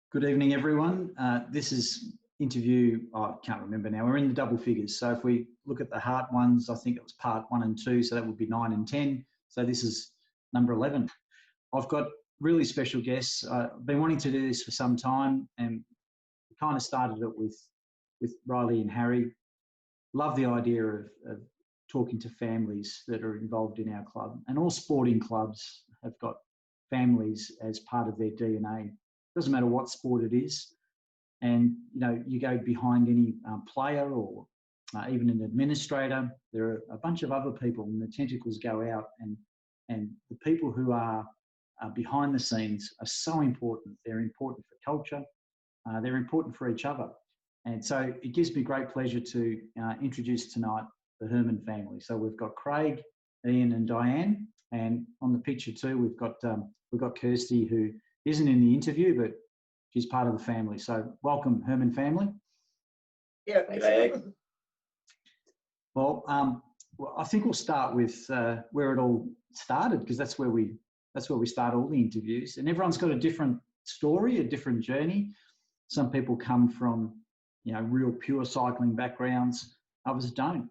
Good evening, everyone. This is interview, I can't remember now, we're in the double figures. So if we look at the heart ones, I think it was part 1 and 2, so that would be 9 and 10. So this is number 11. I've got really special guests. I've been wanting to do this for some time, and we kind of started it with Riley and Harry. Love the idea of talking to families that are involved in our club, and all sporting clubs have got families as part of their DNA. Doesn't matter what sport it is. And, you know, you go behind any player or even an administrator, there are a bunch of other people, and the tentacles go out, and the people who are behind the scenes are so important. They're important for culture. They're important for each other. And so it gives me great pleasure to introduce tonight the Herman family. So we've got Craig, Ian and Diane, and on the picture too, we've got Kirsty, who isn't in the interview, but she's part of the family. So welcome, Herman family. Yeah, thanks. Well, I think we'll start with where it all started, because that's where we start all the interviews. And everyone's got a different story, a different journey. Some people come from, you know, real pure cycling backgrounds. Others don't.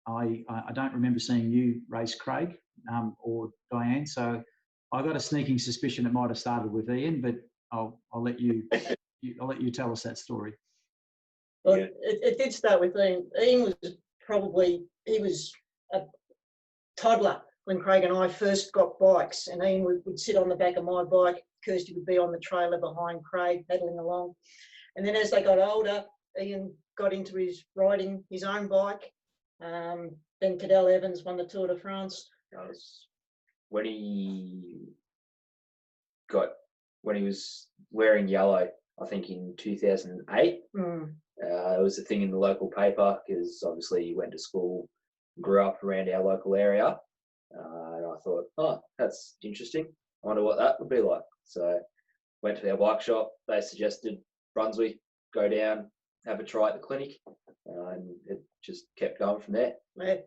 I don't remember seeing you race, Craig, or Diane. So I got a sneaking suspicion it might have started with Ian, but I'll let you tell us that story. Well, it did start with Ian. Ian was a toddler when Craig and I first got bikes, and Ian would sit on the back of my bike. Kirsty would be on the trailer behind Craig, pedaling along. And then as they got older, Ian got into riding his own bike. Then Cadel Evans won the Tour de France. When he was wearing yellow, I think in 2008, it was a thing in the local paper, because obviously he went to school, grew up around our local area. And I thought, oh, that's interesting. I wonder what that would be like. So went to their bike shop. They suggested Brunswick, go down, have a try at the clinic. And it just kept going from there. Yeah.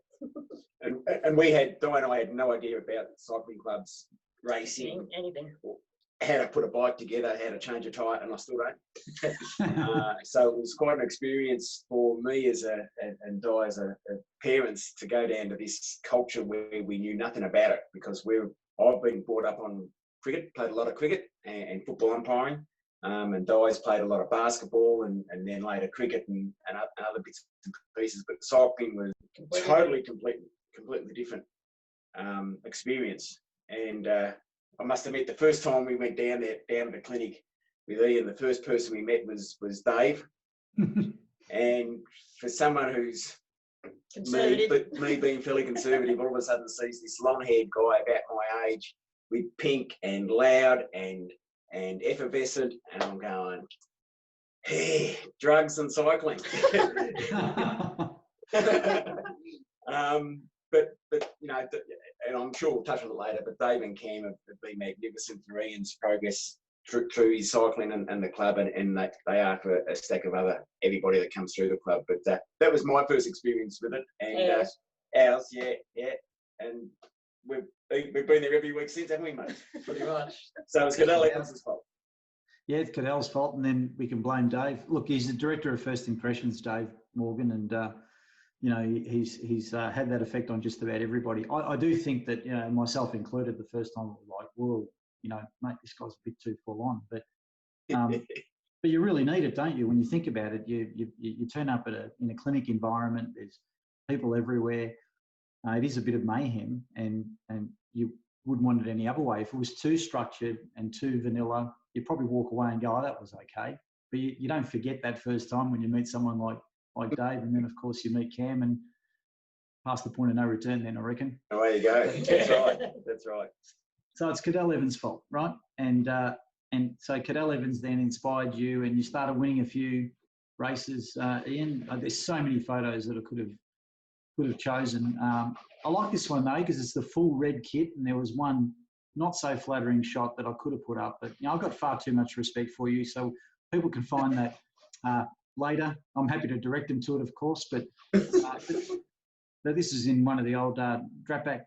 And we had, Di and I had no idea about cycling clubs, racing, Anything. how to put a bike together, how to change a tyre, and I still don't. So it was quite an experience for me and Di as a parents to go down to this culture where we knew nothing about it, because I've been brought up on cricket, played a lot of cricket and football umpiring, and Di's played a lot of basketball and then later cricket and other bits and pieces. But cycling was completely different experience. And I must admit, the first time we went down to the clinic with Ian, the first person we met was Dave. And for someone who's me being fairly conservative, all of a sudden sees this long-haired guy about my age with pink and loud and effervescent, and I'm going, hey, drugs and cycling. But you know, and I'm sure we'll touch on it later, but Dave and Cam have been magnificent for Ian's progress through his cycling and the club, and they are for a stack of everybody that comes through the club. But that was my first experience with it, and ours, yeah, and we've been there every week since, haven't we, mate? Pretty much. So it's Cadel Evans' fault. Yeah, it's Cadel's fault, and then we can blame Dave. Look, he's the director of First Impressions, Dave Morgan, and you know, he's had that effect on just about everybody. I do think that, you know, myself included, the first time I was like, whoa, you know, mate, this guy's a bit too full on. But but you really need it, don't you? When you think about it, you turn up in a clinic environment. There's people everywhere. It is a bit of mayhem, and you wouldn't want it any other way. If it was too structured and too vanilla, you'd probably walk away and go, oh, that was okay. But you don't forget that first time when you meet someone like Dave, and then of course you meet Cam, and past the point of no return then, I reckon. Away you go. That's right. So it's Cadel Evans' fault, right? And so Cadel Evans then inspired you, and you started winning a few races, Ian. There's so many photos that I could have chosen. I like this one though, because it's the full red kit, and there was one not so flattering shot that I could have put up, but you know, I've got far too much respect for you, so people can find that later. I'm happy to direct them to it, of course, but this is in one of the old Dratback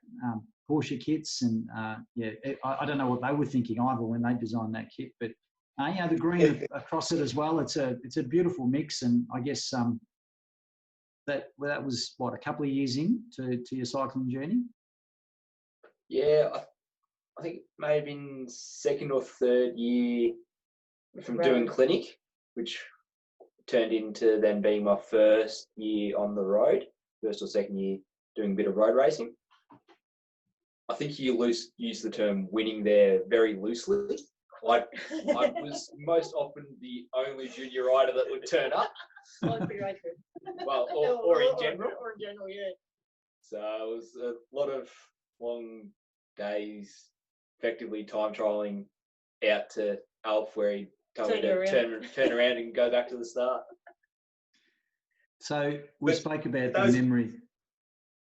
Porsche kits, and yeah, I don't know what they were thinking either when they designed that kit, but The green across it as well. It's a beautiful mix, and I guess that was what, a couple of years to your cycling journey. Yeah, I think maybe in second or third year from doing clinic, which turned into then being my first year on the road, first or second year doing a bit of road racing. I think you use the term winning there very loosely. I was most often the only junior rider that would turn up. Well, or in general. Or in general, yeah. So it was a lot of long days, effectively time trialing out to Alf, where he told me to turn around and go back to the start. So we spoke about the memory.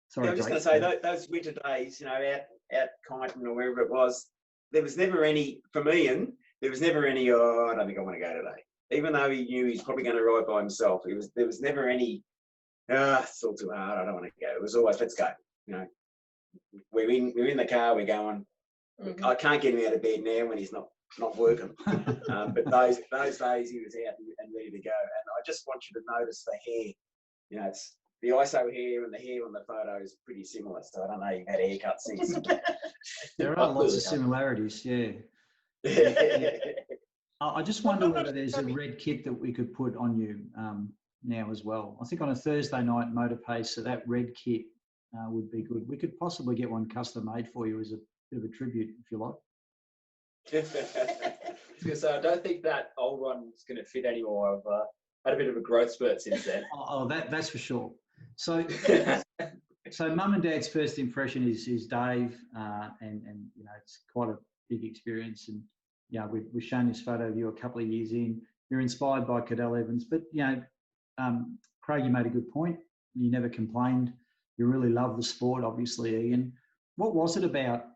Sorry, I was just going to say, those winter days, out Kyneton or wherever it was, there was never any, for me, and there was never any, oh, I don't think I want to go today. Even though he knew he's probably going to ride by himself, there was never any, it's all too hard, I don't want to go. It was always, let's go. We're in the car, we're going. Mm-hmm. I can't get him out of bed now when he's not working. But those days he was out and ready to go. And I just want you to notice the hair. It's the ISO hair and the hair on the photo is pretty similar. So I don't know, you've had a haircut since. There are lots of similarities, yeah. I just wonder whether there's a red kit that we could put on you now as well. I think on a Thursday night motor pace, so that red kit would be good. We could possibly get one custom made for you as a bit of a tribute, if you like. So I don't think that old one's going to fit anymore. I've had a bit of a growth spurt since then. Oh, that's for sure. So Mum and Dad's first impression is Dave, and it's quite a big experience. And we've shown this photo of you a couple of years in. You're inspired by Cadel Evans, but Craig, you made a good point. You never complained. You really love the sport, obviously, Ian. What was it about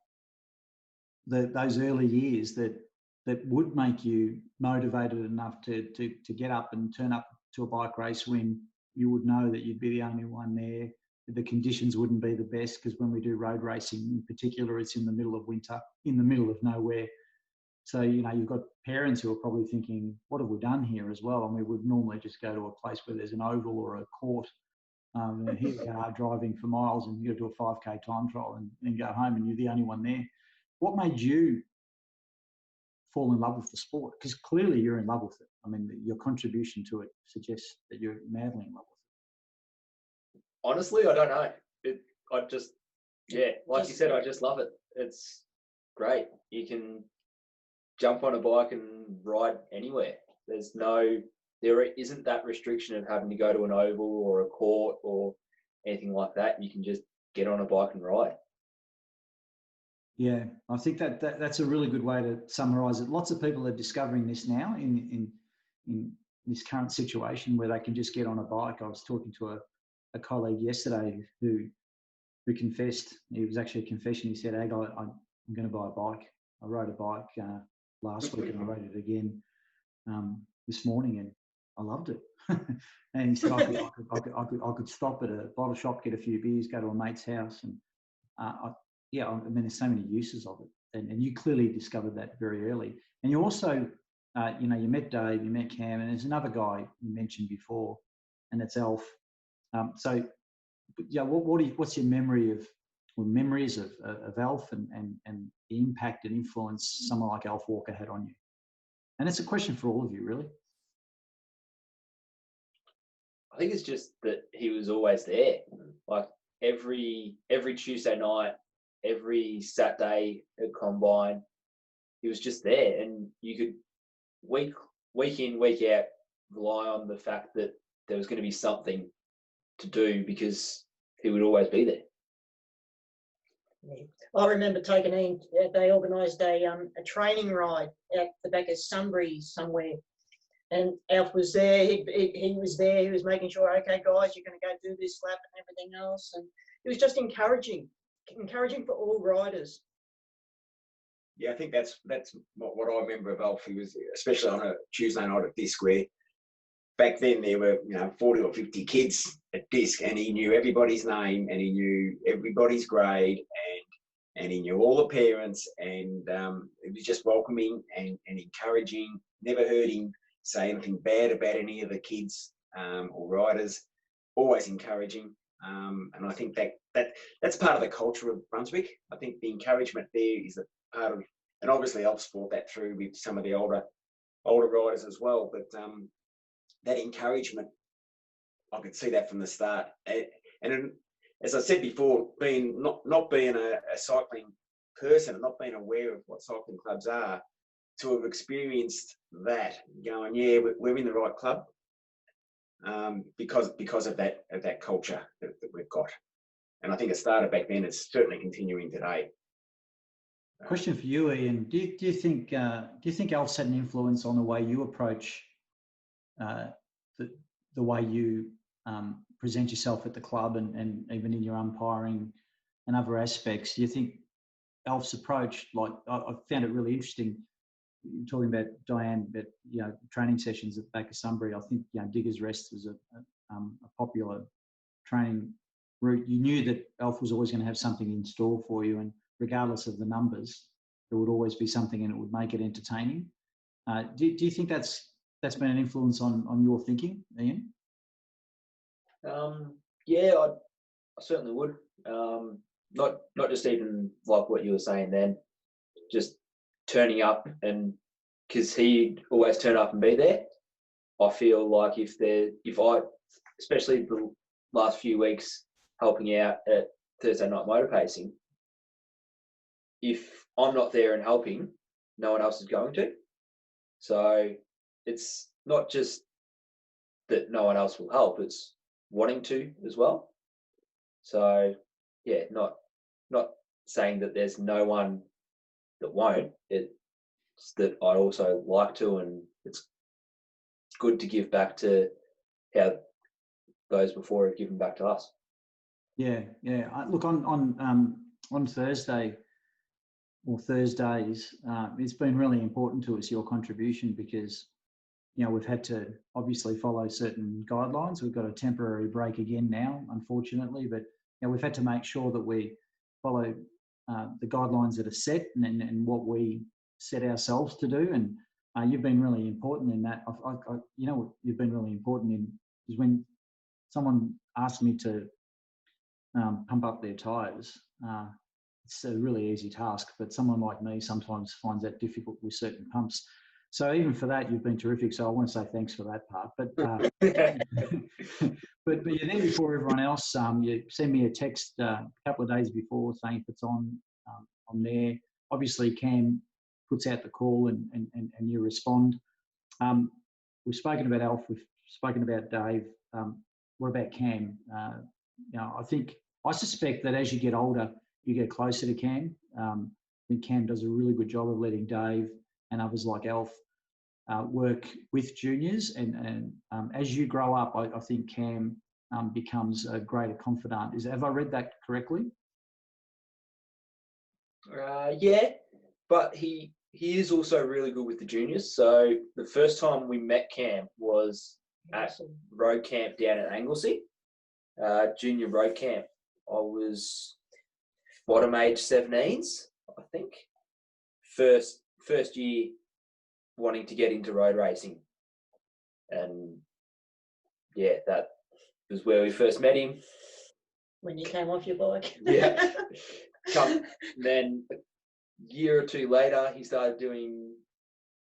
those early years that would make you motivated enough to get up and turn up to a bike race when you would know that you'd be the only one there? The conditions wouldn't be the best, because when we do road racing in particular, it's in the middle of winter, in the middle of nowhere. So, you've got parents who are probably thinking, what have we done here as well? And we would normally just go to a place where there's an oval or a court. And here we are driving for miles, and you got to do a 5K time trial and then go home, and you're the only one there. What made you fall in love with the sport? Because clearly you're in love with it. I mean, your contribution to it suggests that you're madly in love with it. Honestly, I don't know. Like you said, I just love it. It's great. You can jump on a bike and ride anywhere. There isn't that restriction of having to go to an oval or a court or anything like that. You can just get on a bike and ride. Yeah, I think that's a really good way to summarise it. Lots of people are discovering this now in this current situation where they can just get on a bike. I was talking to a colleague yesterday who confessed. It was actually a confession. He said, "Ag, I'm going to buy a bike. I rode a bike last week and I rode it again this morning, and I loved it." And he said, I could stop at a bottle shop, get a few beers, go to a mate's house, and I mean, there's so many uses of it. And you clearly discovered that very early. And you also, you met Dave, you met Cam, and there's another guy you mentioned before, and it's Alf. What's your memories of Alf and the impact and influence someone like Alf Walker had on you? And it's a question for all of you, really. I think it's just that he was always there. Like every Tuesday night, every Saturday at Combine, he was just there, and you could week in, week out rely on the fact that there was going to be something to do, because he would always be there. Yeah. I remember taking Ian, they organised a training ride out the back of Sunbury somewhere, and Alf was there. He was there. He was making sure, okay, guys, you're going to go do this lap and everything else, and it was just encouraging for all riders. Yeah, I think that's what I remember of Alf. He was, especially on a Tuesday night at Disc, where back then there were 40 or 50 kids at Disc, and he knew everybody's name and he knew everybody's grade, and he knew all the parents, and it was just welcoming and encouraging. Never heard him say anything bad about any of the kids or riders. Always encouraging, and I think that's part of the culture of Brunswick. I think the encouragement there is a part of, and obviously I've brought that through with some of the older riders as well. But that encouragement, I could see that from the start. And as I said before, being not being a cycling person and not being aware of what cycling clubs are, to have experienced that, going, yeah, we're in the right club, because of that culture that we've got. And I think it started back then. It's certainly continuing today. Question for you, Ian. Do you think Alf's had an influence on the way you approach the way you present yourself at the club and even in your umpiring and other aspects? Do you think Alf's approach, like I found it really interesting, talking about Diane, but training sessions at the back of Sunbury. I think Diggers Rest was a popular training route. You knew that Alf was always going to have something in store for you, and regardless of the numbers, there would always be something, and it would make it entertaining. Do you think that's been an influence on your thinking, Ian? Yeah, I certainly would. Not just even like what you were saying then, just turning up, and because he'd always turn up and be there. I feel like if I, especially the last few weeks helping out at Thursday night motor pacing, if I'm not there and helping, no one else is going to. So it's not just that no one else will help, it's wanting to as well. So yeah, not saying that there's no one that won't. It's that I also like to, and it's good to give back to how those before have given back to us. Yeah. Look, on Thursday or Thursdays, it's been really important to us, your contribution, because we've had to obviously follow certain guidelines. We've got a temporary break again now, unfortunately, but we've had to make sure that we follow the guidelines that are set and what we set ourselves to do. And you've been really important in that. You've been really important in is when someone asks me to pump up their tyres. It's a really easy task, but someone like me sometimes finds that difficult with certain pumps. So even for that, you've been terrific. So I want to say thanks for that part. But but you're there before everyone else. You send me a text a couple of days before saying if it's on there. Obviously, Cam puts out the call and you respond. We've spoken about Alf. We've spoken about Dave. What about Cam? I suspect that as you get older, you get closer to Cam. I think Cam does a really good job of letting Dave and others like Alf work with juniors. And as you grow up, I think Cam becomes a greater confidant. Have I read that correctly? Yeah, but he is also really good with the juniors. So the first time we met Cam was at road camp down at Anglesey, junior road camp. I was bottom age 17s, I think. First year wanting to get into road racing. And yeah, that was where we first met him. When you came off your bike. Yeah. Then a year or two later, he started doing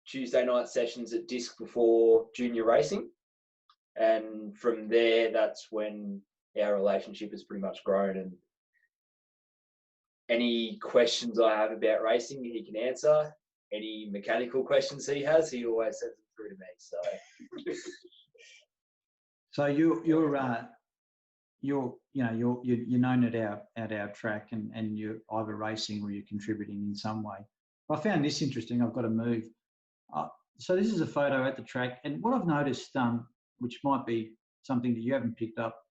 Tuesday night sessions at Disc before junior racing. And from there, that's when our relationship has pretty much grown. And any questions I have about racing, he can answer. Any mechanical questions he has, he always sends them through to me. So you're known at our track, and you're either racing or you're contributing in some way. I found this interesting. I've got to move. So this is a photo at the track, and what I've noticed, which might be something that you haven't picked up,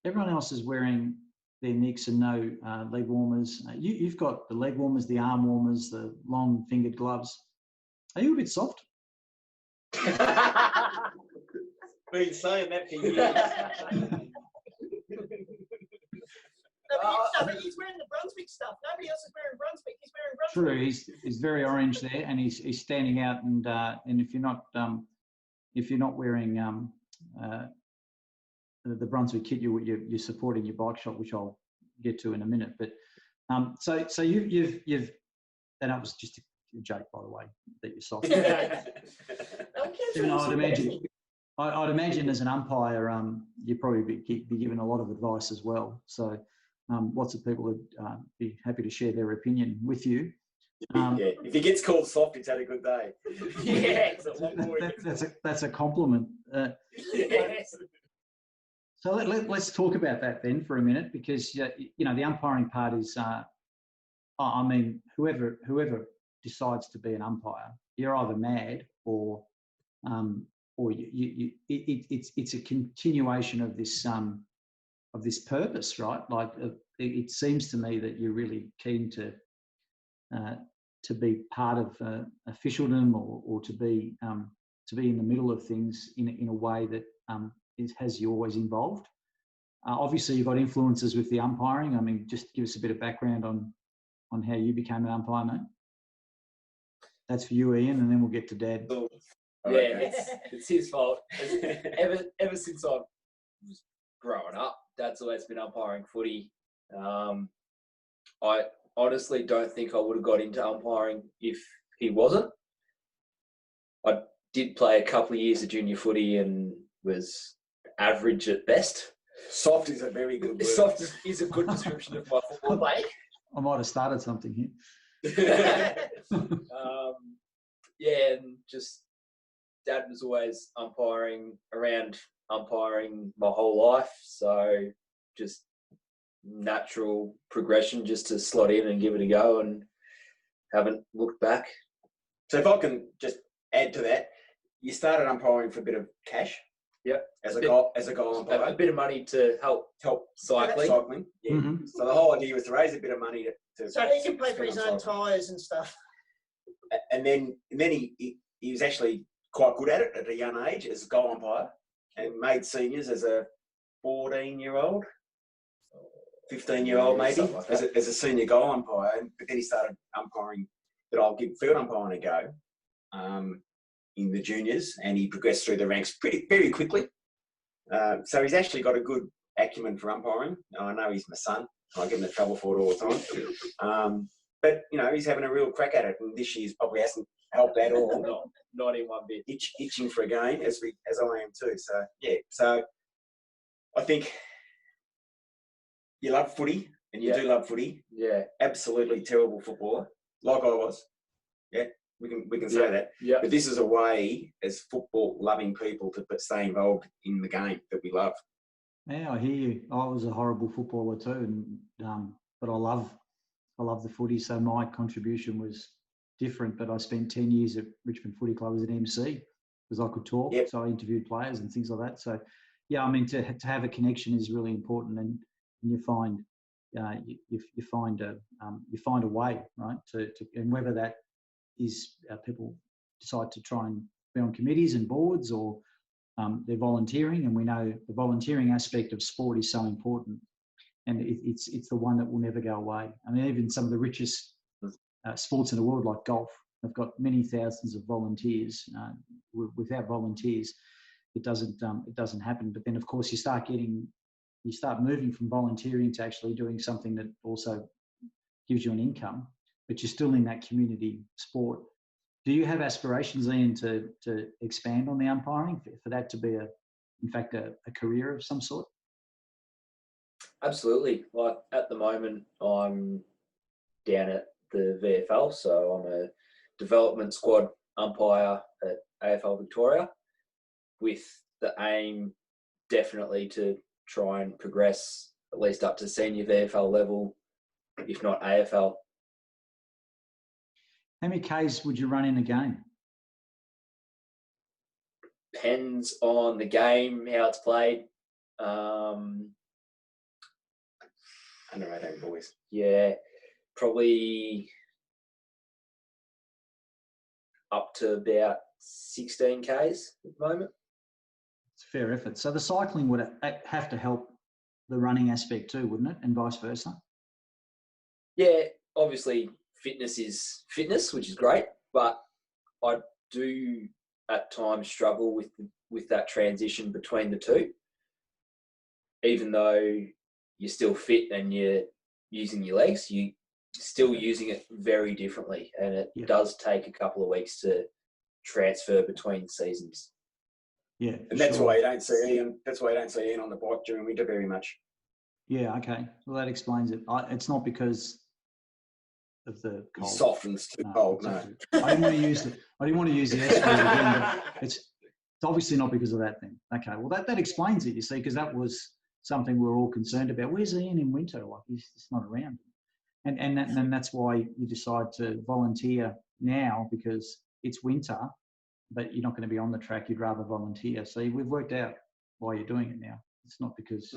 everyone else is wearing their Nicks and no leg warmers. You've got the leg warmers, the arm warmers, the long fingered gloves. Are you a bit soft? Been saying that for years. but he's wearing the Brunswick stuff. Nobody else is wearing Brunswick. He's wearing Brunswick. True, he's very orange there, and he's standing out. And if you're not wearing the Brunswick kit, you're supporting your bike shop, which I'll get to in a minute. But so you've and that was just a joke, by the way, that you're soft. I'd imagine as an umpire, you'd probably be given a lot of advice as well. So lots of people would be happy to share their opinion with you. Yeah, if he gets called soft, he's had a good day. Yeah, that's a compliment. So let's talk about that then for a minute, because the umpiring part is, I mean, whoever decides to be an umpire, you're either mad or it's a continuation of this purpose, right? Like it seems to me that you're really keen to be part of officialdom or to be in the middle of things in a way that has you always involved. Obviously, you've got influences with the umpiring. I mean, just give us a bit of background on how you became an umpire, mate. That's for you, Ian, and then we'll get to Dad. Yeah, it's his fault. Ever since I was growing up, Dad's always been umpiring footy. I honestly don't think I would have got into umpiring if he wasn't. I did play a couple of years of junior footy and was average at best. Soft is a very good word. Soft is a good description of my football play. I might have started something here. Yeah, and just Dad was always umpiring my whole life, so just natural progression just to slot in and give it a go, and haven't looked back. So if I can just add to that, you started umpiring for a bit of cash. Yep. As a goal umpire. A bit of money to help cycling. Yeah. Mm-hmm. So the whole idea was to raise a bit of money to so he can pay for his own tyres and stuff. And then he was actually quite good at it at a young age as a goal umpire, and made seniors as a 14-year-old, 15-year-old maybe, like as a senior goal umpire. But then he started umpiring, that I'll give field umpiring a go in the juniors, and he progressed through the ranks very quickly. So he's actually got a good acumen for umpiring. I know he's my son. I get him in trouble for it all the time. But, he's having a real crack at it, and this year's probably hasn't helped at all. Not in one bit. Itching for a game, as I am too. So, yeah. So I think you love footy, and you do love footy. Yeah. Absolutely terrible footballer, like I was. Yeah, we can say that. Yeah. But this is a way, as football-loving people, to stay involved in the game that we love. Yeah, I hear you. I was a horrible footballer too, but I love the footy. So my contribution was different. But I spent 10 years at Richmond Footy Club as an MC because I could talk. Yep. So I interviewed players and things like that. So yeah, I mean to have a connection is really important, and you find you find a way, right? To and whether that is people decide to try and be on committees and boards, or they're volunteering, and we know the volunteering aspect of sport is so important, and it's the one that will never go away. I mean, even some of the richest sports in the world, like golf, have got many thousands of volunteers. Without volunteers, it doesn't happen. But then, of course, you start moving from volunteering to actually doing something that also gives you an income, but you're still in that community sport. Do you have aspirations, Ian, to expand on the umpiring, for that to be in fact a career of some sort? Absolutely. Like at the moment, I'm down at the VFL, so I'm a development squad umpire at AFL Victoria, with the aim definitely to try and progress at least up to senior VFL level, if not AFL. How many Ks would you run in a game? Depends on the game, how it's played. Under 18 boys. Yeah, probably up to about 16 Ks at the moment. It's a fair effort. So the cycling would have to help the running aspect too, wouldn't it? And vice versa. Yeah, obviously fitness is fitness, which is great, but I do at times struggle with that transition between the two. Even though you're still fit and you're using your legs, you're still using it very differently, and it does take a couple of weeks to transfer between seasons. Yeah, and that's why you don't see Ian. That's why you don't see Ian on the bike during winter very much. Yeah, okay. Well, that explains it. It's not because of the cold. He softens too cold. No, I didn't want to use the S word again, but it's obviously not because of that thing. Okay, well that explains it. You see, because that was something we were all concerned about. Where's Ian in winter? Like he's just not around. And that's why you decide to volunteer now, because it's winter, but you're not going to be on the track. You'd rather volunteer. So we've worked out why you're doing it now. It's not because.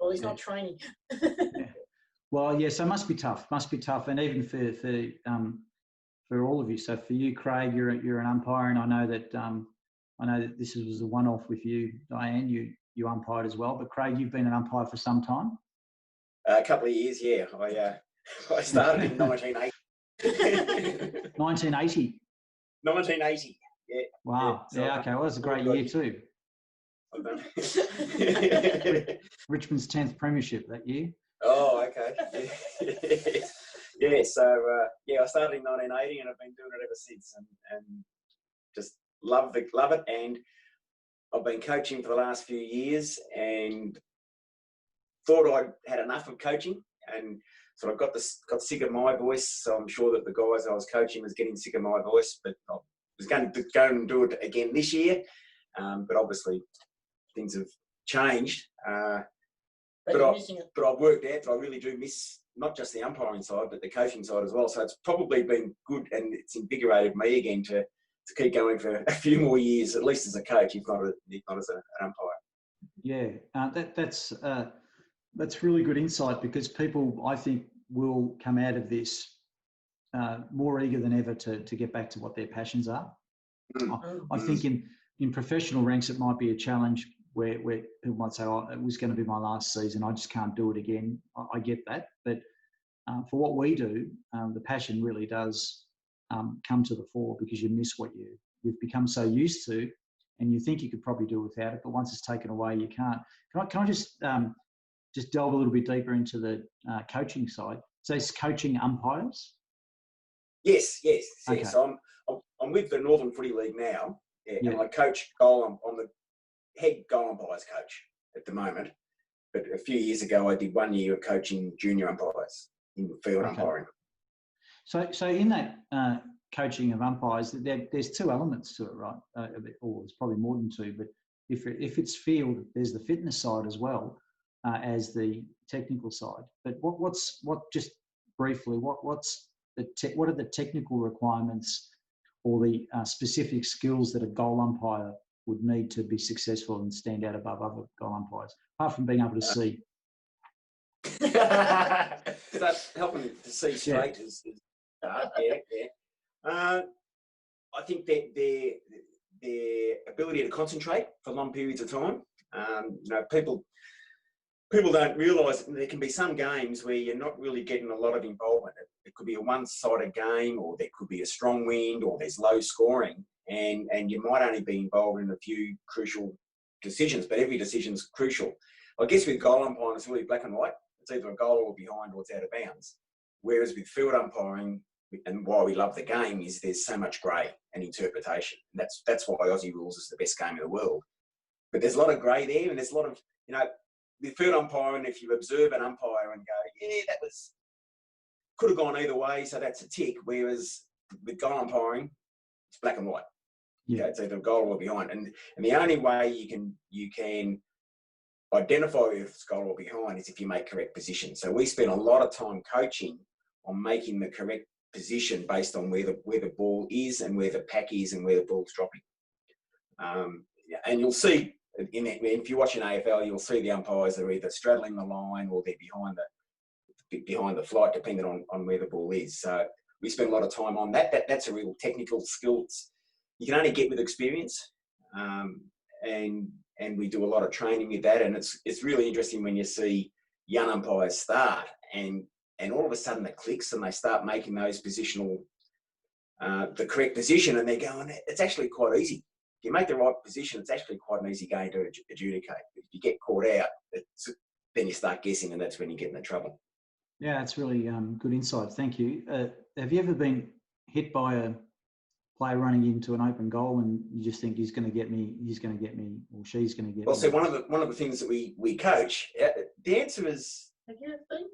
Well, he's not training. Yeah. Well, yeah. So it must be tough. And even for all of you. So for you, Craig, you're an umpire, and I know that this was a one-off with you, Diane. You umpired as well, but Craig, you've been an umpire for some time. A couple of years, yeah. I started in 1980. 1980. 1980. Yeah. Wow. Yeah. Okay. Well, that's a great year too. Richmond's 10th premiership that year. Oh, okay. Yeah. So I started in 1980, and I've been doing it ever since, and just love it. And I've been coaching for the last few years, and thought I had enough of coaching, and so I got sick of my voice. So I'm sure that the guys I was coaching was getting sick of my voice, but I was going to go and do it again this year. But obviously things have changed. But I've worked out that I really do miss not just the umpiring side, but the coaching side as well. So it's probably been good, and it's invigorated me again to keep going for a few more years, at least as a coach, if not as an umpire. Yeah, that's really good insight, because people, I think, will come out of this more eager than ever to get back to what their passions are. I think in professional ranks, it might be a challenge where people might say, oh, it was going to be my last season, I just can't do it again. I get that. But for what we do, the passion really does come to the fore, because you miss what you've become so used to, and you think you could probably do without it, but once it's taken away, you can't. Can I just delve a little bit deeper into the coaching side? So it's coaching umpires? Yes. Okay. So I'm with the Northern Footy League now, and I coach goal. I'm the head goal umpires coach at the moment. But a few years ago, I did 1 year of coaching junior umpires in field umpiring. So in that coaching of umpires, there's two elements to it, right? Or there's probably more than two, but if it's field, there's the fitness side as well as the technical side. But what just briefly, what are the technical requirements or the specific skills that a goal umpire would need to be successful and stand out above other goal umpires, apart from being able to see? That's helping to see straight is I think that their ability to concentrate for long periods of time. People don't realise there can be some games where you're not really getting a lot of involvement. It could be a one-sided game, or there could be a strong wind, or there's low scoring, and you might only be involved in a few crucial decisions, but every decision's crucial. I guess with goal umpiring, it's really black and white. It's either a goal or behind, or it's out of bounds. Whereas with field umpiring, and why we love the game, is there's so much grey and interpretation. And that's why Aussie Rules is the best game in the world. But there's a lot of grey there, and there's a lot of, with field umpiring, if you observe an umpire and go, that could have gone either way, so that's a tick. Whereas with goal umpiring, it's black and white. Yeah, it's either a goal or behind. And the only way you can identify if it's goal or behind is if you make correct position. So we spend a lot of time coaching on making the correct position based on where the ball is and where the pack is and where the ball's dropping. And you'll see if you're watching AFL, you'll see the umpires are either straddling the line or they're behind the flight, depending on where the ball is. So we spend a lot of time on that. That's a real technical skill. You can only get with experience. And and we do a lot of training with that. And it's really interesting when you see young umpires start, and all of a sudden it clicks and they start making those positional, the correct position, and they're going, it's actually quite easy. If you make the right position, it's actually quite an easy game to adjudicate. If you get caught out, then you start guessing, and that's when you get into trouble. Yeah, it's really good insight. Thank you. Have you ever been hit by a player running into an open goal and you just think he's going to get me, or she's going to get me? Well, so one of the things that we coach, the answer is Have you ever been?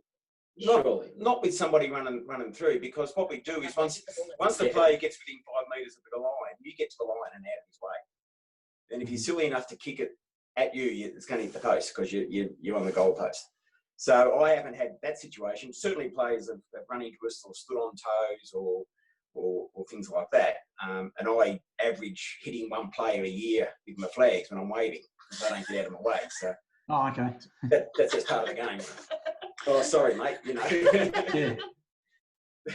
not with somebody running through, because what we do is once the player gets within 5 metres of the line, you get to the line and out of his way. And if you're silly enough to kick it at you, it's going to hit the post because you're on the goal post. So I haven't had that situation. Certainly players have run into us or stood on toes or things like that. And I average hitting one player a year with my flags when I'm waving, because I don't get out of my way. So okay. that's just part of the game. Oh, sorry, mate. Yeah.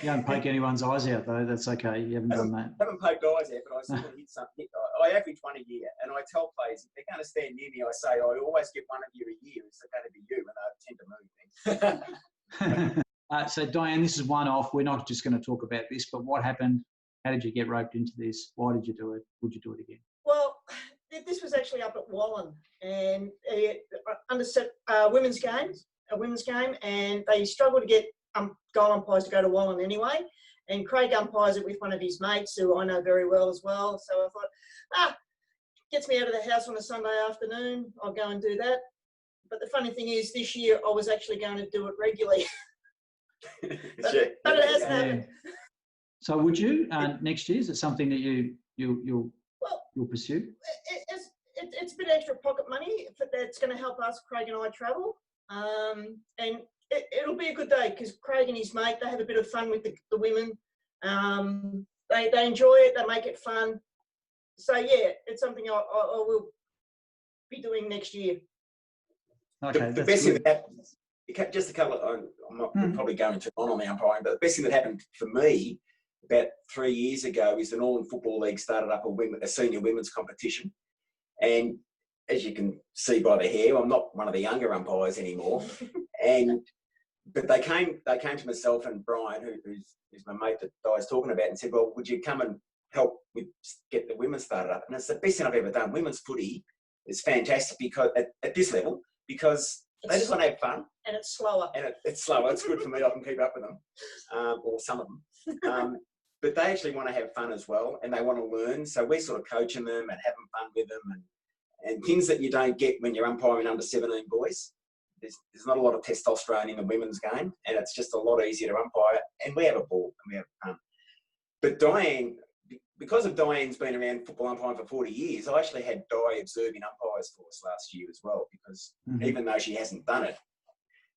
You haven't poked anyone's eyes out, though. That's okay. You haven't done that. I haven't poked eyes out, but I still hit something. I average one a year, and I tell players, if they're going to stand near me, I say, I always get one of you a year. It's going to be you, and I tend to move things. So, Diane, this is one off. We're not just going to talk about this, but what happened? How did you get roped into this? Why did you do it? Would you do it again? Well, this was actually up at Wallen, and under women's games, a women's game, and they struggled to get goal umpires to go to Wallen anyway. And Craig umpires it with one of his mates, who I know very well as well. So I thought, gets me out of the house on a Sunday afternoon. I'll go and do that. But the funny thing is, this year I was actually going to do it regularly. but it hasn't happened. So would you next year? Is it something that you'll pursue? It's a bit extra pocket money that's going to help us, Craig and I, travel. And it'll be a good day because Craig and his mate, they have a bit of fun with the women. They enjoy it. They make it fun. So, yeah, it's something I will be doing next year. Okay, the best thing that happened, just a couple of, I'm not probably going too on the umpiring, but the best thing that happened for me about 3 years ago is the Northern Football League started up a senior women's competition. And as you can see by the hair, I'm not one of the younger umpires anymore. But they came to myself and Brian, who's my mate that I was talking about, and said, well, would you come and help with get the women started up? And it's the best thing I've ever done. Women's footy is fantastic because at this level, because they just want to have fun. And it's slower. And it's slower. It's good for me. I can keep up with them, or some of them. But they actually want to have fun as well, and they want to learn. So we're sort of coaching them and having fun with them, and things that you don't get when you're umpiring under 17 boys. There's not a lot of testosterone in the women's game, and it's just a lot easier to umpire. And we have a ball and we have fun. But Diane, because of Diane's been around football umpiring for 40 years, I actually had Di observing umpires for us last year as well, because even though she hasn't done it,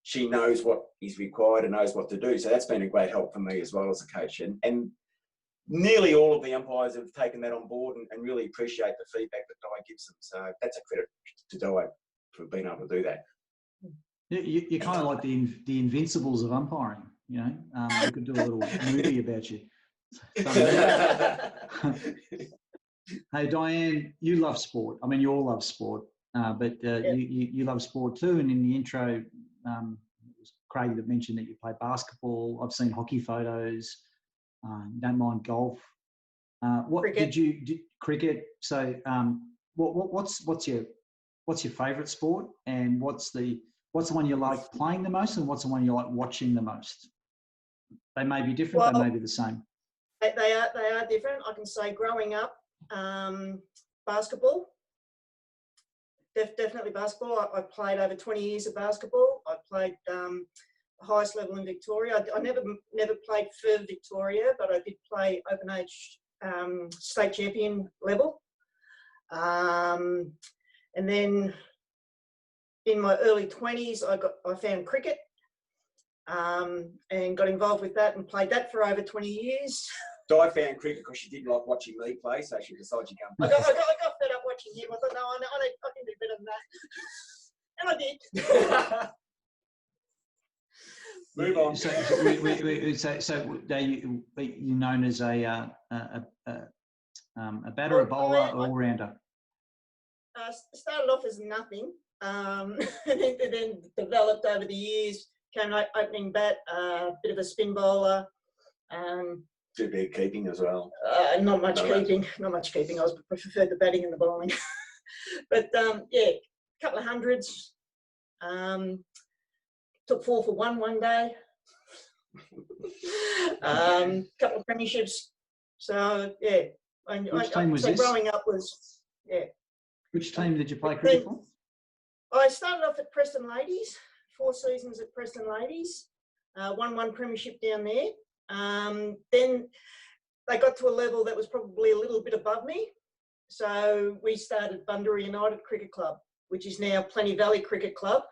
she knows what is required and knows what to do. So that's been a great help for me as well as a coach. And nearly all of the umpires have taken that on board and really appreciate the feedback that Di gives them. So that's a credit to Di for being able to do that. You're kind of like the Invincibles of umpiring, you know. We could do a little movie about you. Hey, Diane, you love sport. I mean, you all love sport, but you love sport too. And in the intro, it was Craig that mentioned that you play basketball. I've seen hockey photos. You don't mind golf. What cricket. did cricket? So, what's your favourite sport, and what's the one you like playing the most, and what's the one you like watching the most? They may be different. They may be the same. They are different. I can say growing up, basketball. Definitely basketball. I played over 20 years of basketball. I played the highest level in Victoria. I never played for Victoria, but I did play open age state champion level. And then in my early 20s, I found cricket and got involved with that and played that for over 20 years. Di found cricket because she didn't like watching me play, so she decided to go. I got fed up watching him. I thought, no, I can do better than that. And I did. Move on. So you're known as a batter, a bowler, all rounder. started off as nothing, and then developed over the years. Came opening bat, bit of a spin bowler. Do big keeping as well. Not much keeping. Not much keeping. I preferred the batting and the bowling. But yeah, a couple of hundreds. Took 4 for 1 one day. Couple of premierships. So yeah. Which team was this? Growing up was Which team did you play cricket for? I started off at Preston Ladies. 4 seasons at Preston Ladies. Won 1 premiership down there. Then they got to a level that was probably a little bit above me. So we started Bundoora United Cricket Club, which is now Plenty Valley Cricket Club,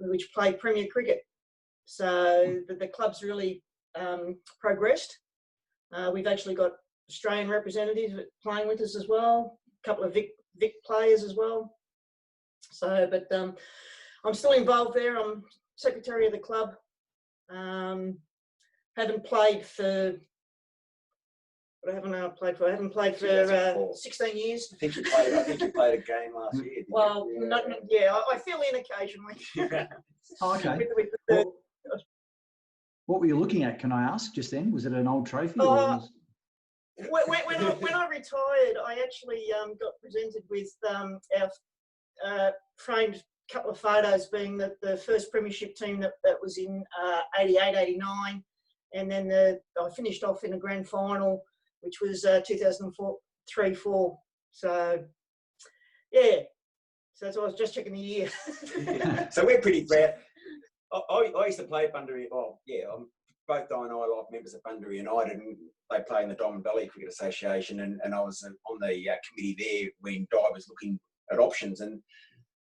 which play Premier Cricket. So the club's really progressed. We've actually got Australian representatives playing with us as well, a couple of Vic players as well. So, but I'm still involved there. I'm secretary of the club. Haven't played for. What haven't I played for? I haven't played for 16 years. I think you played a game last year. Well, I fill in occasionally. Oh, okay. What were you looking at? Can I ask? Just then, was it an old trophy? When I retired, I actually got presented with our framed couple of photos, being the first premiership team that was in 88, 89, and then I finished off in a grand final, which was 2003-4. So, yeah. So that's what I was just checking the year. So we're pretty proud. I used to play at Bundoora. Both Di and I are like members of Bundoora United, and they play in the Diamond Valley Cricket Association, and I was on the committee there when Di was looking at options, and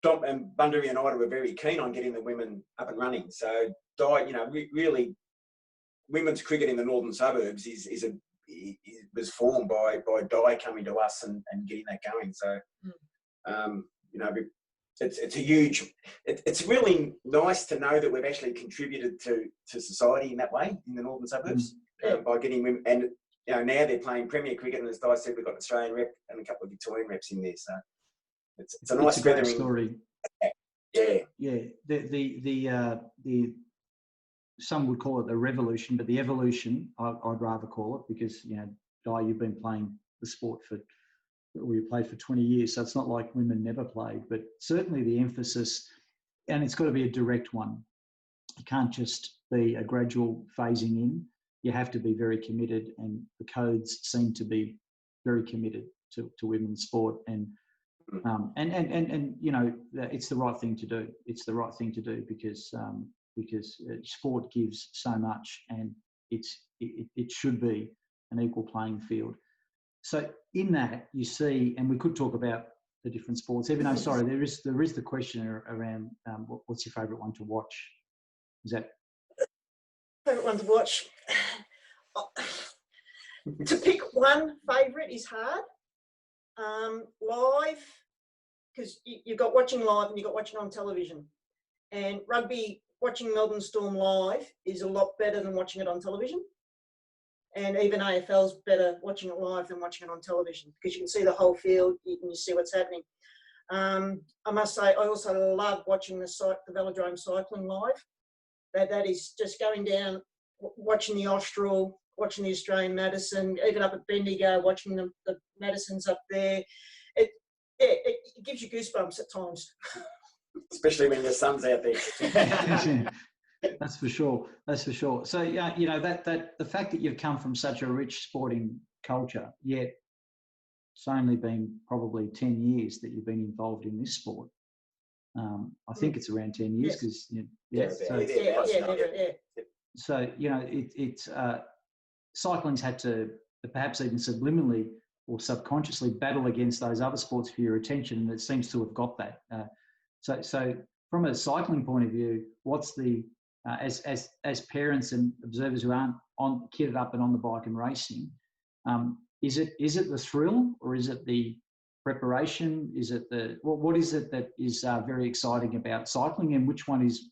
Bundoora United were very keen on getting the women up and running. So Di, really, women's cricket in the northern suburbs was formed by Di coming to us and getting that going. So, it's a huge. It's really nice to know that we've actually contributed to society in that way in the northern suburbs by getting women. And now they're playing Premier Cricket, and as Di said, we've got an Australian rep and a couple of Victorian reps in there. So it's a nice great story. Yeah. Yeah. The some would call it the revolution, but the evolution, I'd rather call it, because Di, you've been playing the sport you played for 20 years, so it's not like women never played, but certainly the emphasis, and it's got to be a direct one. It can't just be a gradual phasing in. You have to be very committed, and the codes seem to be very committed to women's sport, and it's the right thing to do. It's the right thing to do because sport gives so much, and it should be an equal playing field. So in that, you see, and we could talk about the different sports. Even though, sorry, there is the question around what's your favourite one to watch? Is that favourite one to watch? To pick one favourite is hard. Live, because you've got watching live and you've got watching on television. And rugby, watching Melbourne Storm live is a lot better than watching it on television. And even AFL's better watching it live than watching it on television, because you can see the whole field, you can see what's happening. I must say, I also love watching the velodrome cycling live. That is just going down, watching the Austral, watching the Australian Madison, even up at Bendigo, watching the Madisons up there. It gives you goosebumps at times. Especially when your son's out there. That's for sure. That's for sure. So that the fact that you've come from such a rich sporting culture, yet it's only been probably 10 years that you've been involved in this sport. I think it's around 10 years because cycling's had to perhaps even subliminally or subconsciously battle against those other sports for your attention, and it seems to have got that. So from a cycling point of view, what's the as parents and observers who aren't kitted up and on the bike and racing, is it the thrill, or is it the preparation? Is it what is it that is very exciting about cycling, and which one is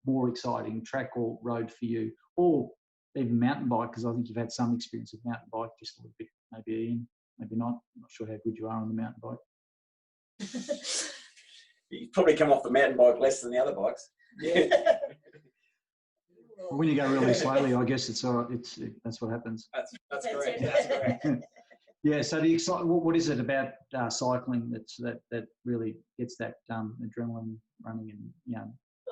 more exciting, track or road for you, or even mountain bike? Because I think you've had some experience with mountain bike, just a little bit, maybe Ian, maybe not. I'm not sure how good you are on the mountain bike. You probably come off the mountain bike less than the other bikes. Yeah. When you go really slowly, I guess it's all right. That's what happens. That's correct. That's correct. Yeah. So what is it about cycling that really gets that adrenaline running and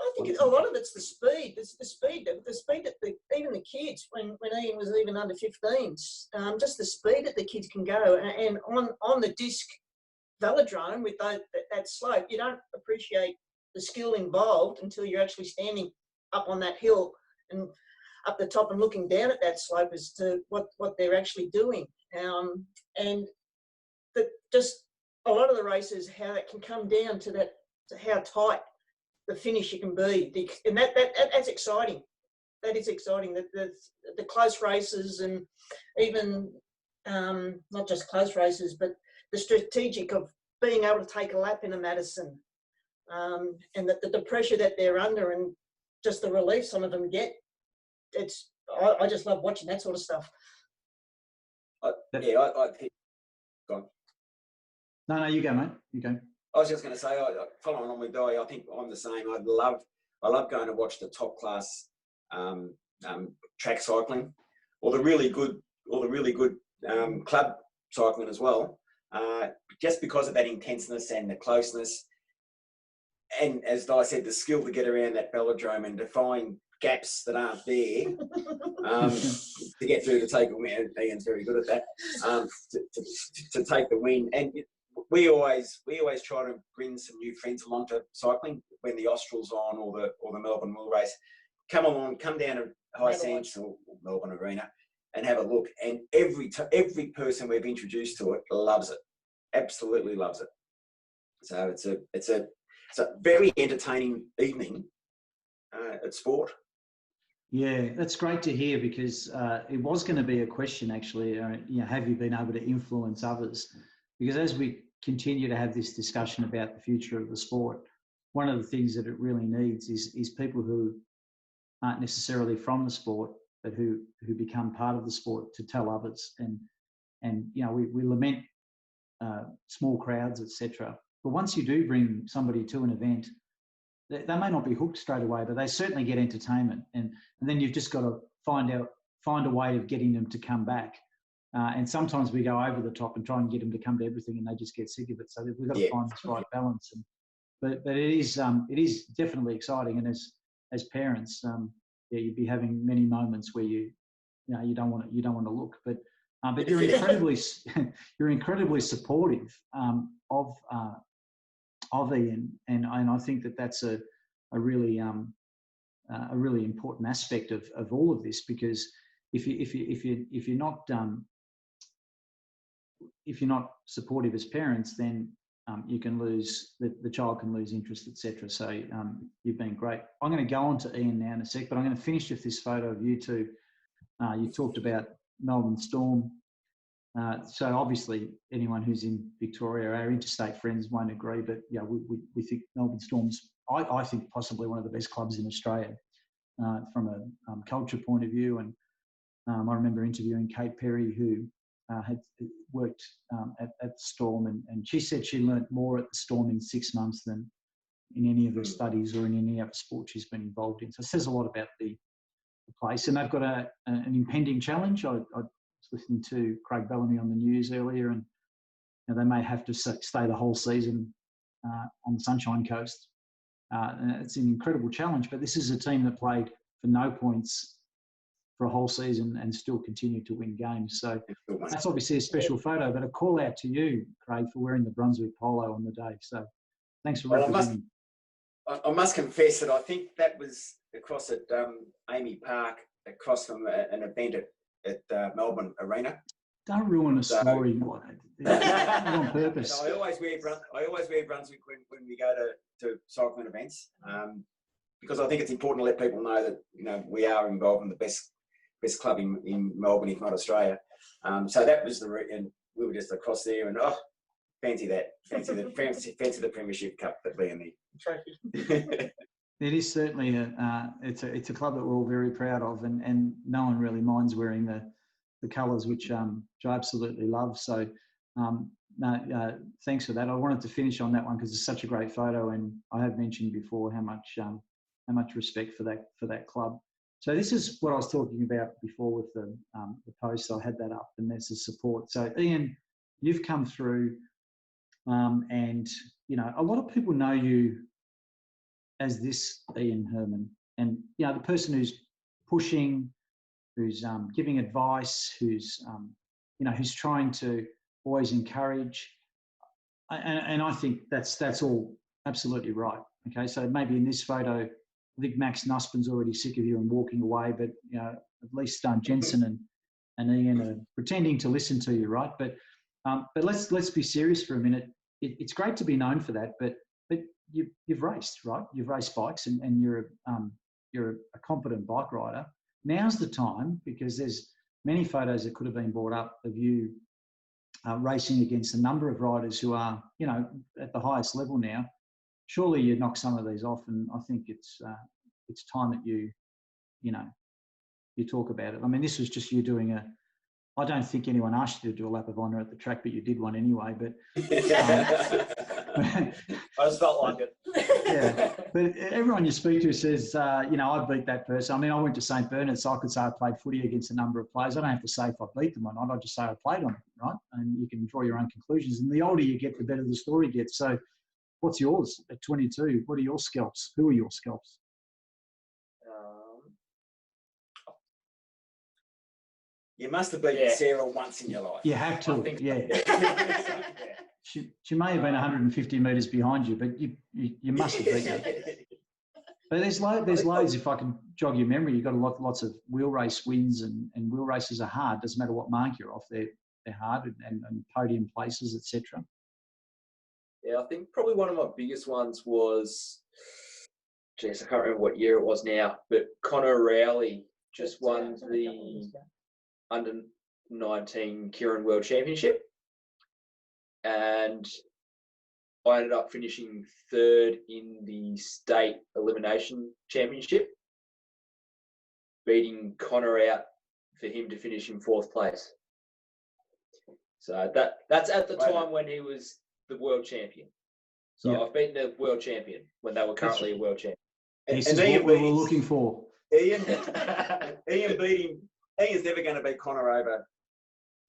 I think a lot of it's the speed. It's the speed that even the kids, when Ian was even under 15s, just the speed that the kids can go. And on the disc velodrome with that slope, you don't appreciate the skill involved until you're actually standing up on that hill and up the top and looking down at that slope as to what they're actually doing. And just a lot of the races, how it can come down to how tight the finish you can be, and that's exciting. That is exciting. The close races, and even not just close races, but the strategic of being able to take a lap in a Madison, and the pressure that they're under, and just the relief some of them get. I just love watching that sort of stuff. I think. Go on. No, you go, mate. You go. I was just going to say, following on with Di, I think I'm the same. I love going to watch the top class track cycling, or the really good club cycling as well. Just because of that intenseness and the closeness, and as Di said, the skill to get around that velodrome and to find gaps that aren't there to get through to take a win. Ian's very good at that. To take the win, and we always try to bring some new friends along to cycling when the Austral's on, or the Melbourne Will Race. Come along, come down to High Sense or Melbourne Arena and have a look. And every person we've introduced to it loves it, absolutely loves it. So it's a very entertaining evening at sport. Yeah, that's great to hear, because it was going to be a question actually. Have you been able to influence others? Because as we continue to have this discussion about the future of the sport, one of the things that it really needs is people who aren't necessarily from the sport, but who become part of the sport to tell others. And we lament small crowds, etc. But once you do bring somebody to an event, they may not be hooked straight away, but they certainly get entertainment. And then you've just got to find a way of getting them to come back. And sometimes we go over the top and try and get them to come to everything, and they just get sick of it. So we've got to find this right balance. But it is definitely exciting. And as parents, you'd be having many moments where you don't want to look, but you're incredibly supportive of Ian, and I think that's a really important aspect of all of this, because if you're not supportive as parents, then you can lose the child can lose interest, etc. So you've been great. I'm going to go on to Ian now in a sec, but I'm going to finish with this photo of you two. You talked about Melbourne Storm. So obviously anyone who's in Victoria, our interstate friends won't agree, but we think Melbourne Storm's, I think, possibly one of the best clubs in Australia from a culture point of view. And I remember interviewing Kate Perry, who had worked at the Storm, and she said she learnt more at the Storm in 6 months than in any of her studies or in any other sport she's been involved in. So it says a lot about the place. And they've got an impending challenge. I was listening to Craig Bellamy on the news earlier, and they may have to stay the whole season on the Sunshine Coast. It's an incredible challenge, but this is a team that played for no points for a whole season and still continued to win games. So that's obviously a special photo, but a call out to you, Craig, for wearing the Brunswick polo on the day. So thanks for representing. I must confess that I think that was across at Amy Park, across from an event at Melbourne Arena. Don't ruin a story on purpose. So I always wear Brunswick when we go to cycling events, because I think it's important to let people know that we are involved in the best club in Melbourne, if not Australia. So that was and we were just across there, and fancy the Premiership Cup that we in the. It is certainly it's a club that we're all very proud of, and no one really minds wearing the colours, which I absolutely love. So thanks for that. I wanted to finish on that one because it's such a great photo, and I have mentioned before how much respect for that club. So this is what I was talking about before with the post. I had that up, and there's the support. So Ian, you've come through, and a lot of people know you as this Ian Herman, and the person who's pushing, who's giving advice, who's trying to always encourage, and I think that's all absolutely right. Okay, so maybe in this photo, I think Max Nussbaum's already sick of you and walking away, but at least Jensen and Ian are pretending to listen to you, right? But let's be serious for a minute. It's great to be known for that, but you've raced, right? You've raced bikes, and you're a competent bike rider. Now's the time, because there's many photos that could have been brought up of you racing against a number of riders who are, at the highest level now. Surely you knock some of these off, and I think it's time that you talk about it. I mean, this was just you doing I don't think anyone asked you to do a lap of honour at the track, but you did one anyway. But I just felt like it. Yeah, but everyone you speak to says, I beat that person. I mean, I went to St Bernard, so I could say I played footy against a number of players. I don't have to say if I beat them or not. I just say I played on them, right? And you can draw your own conclusions. And the older you get, the better the story gets. So what's yours at 22? What are your scalps? Who are your scalps? You must have beaten Sarah once in your life. You have to, yeah. She may have been 150 metres behind you, but you must have beaten her. But there's loads. If I can jog your memory, you've got lots of wheel race wins, and wheel races are hard. Doesn't matter what mark you're off, they're hard, and podium places, etc. Yeah, I think probably one of my biggest ones was, I can't remember what year it was now, but Connor Rowley just won the under-19 Keirin World Championship, and I ended up finishing third in the state elimination championship, beating Connor out for him to finish in fourth place. So that's at the time when he was the world champion. So I've beaten the world champion when they were currently a world champion. This is what we were looking for. Ian beat him. Ian's never going to beat Connor over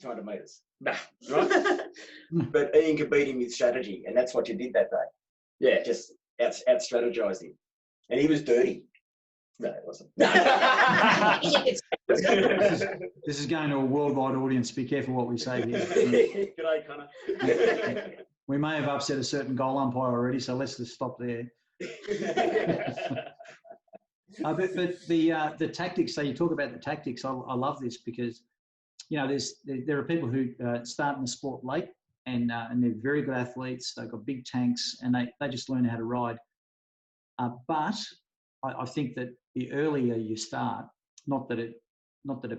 200 metres. Nah. Right? But Ian could beat him with strategy, and that's what you did that day. Yeah. Just out-strategized him. And he was dirty. No, it wasn't. This is going to a worldwide audience. Be careful what we say here. G'day, Connor. We may have upset a certain goal umpire already, so let's just stop there. But the tactics. So you talk about the tactics. I love this because there are people who start in the sport late and they're very good athletes. They've got big tanks and they just learn how to ride. But I think that the earlier you start, not that it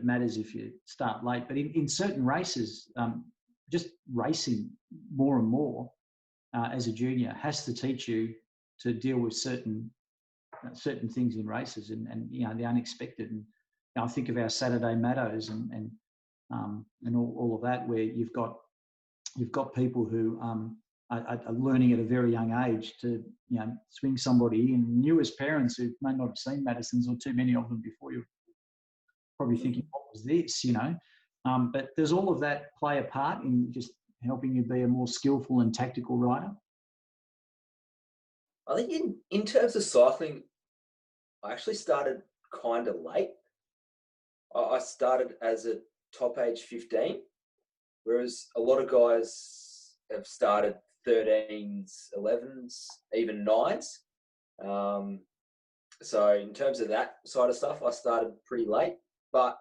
matters if you start late, but in certain races, just racing more and more as a junior has to teach you to deal with certain things in races and the unexpected. And I think of our Saturday Maddos and all of that, where you've got people who are learning at a very young age to swing somebody in. You as parents who may not have seen Madisons or too many of them before, you're probably thinking, what was this? But does all of that play a part in just helping you be a more skillful and tactical rider? I think in terms of cycling, I actually started kind of late. I started as a top age 15, whereas a lot of guys have started 13s, 11s, even 9s. So in terms of that side of stuff, I started pretty late, but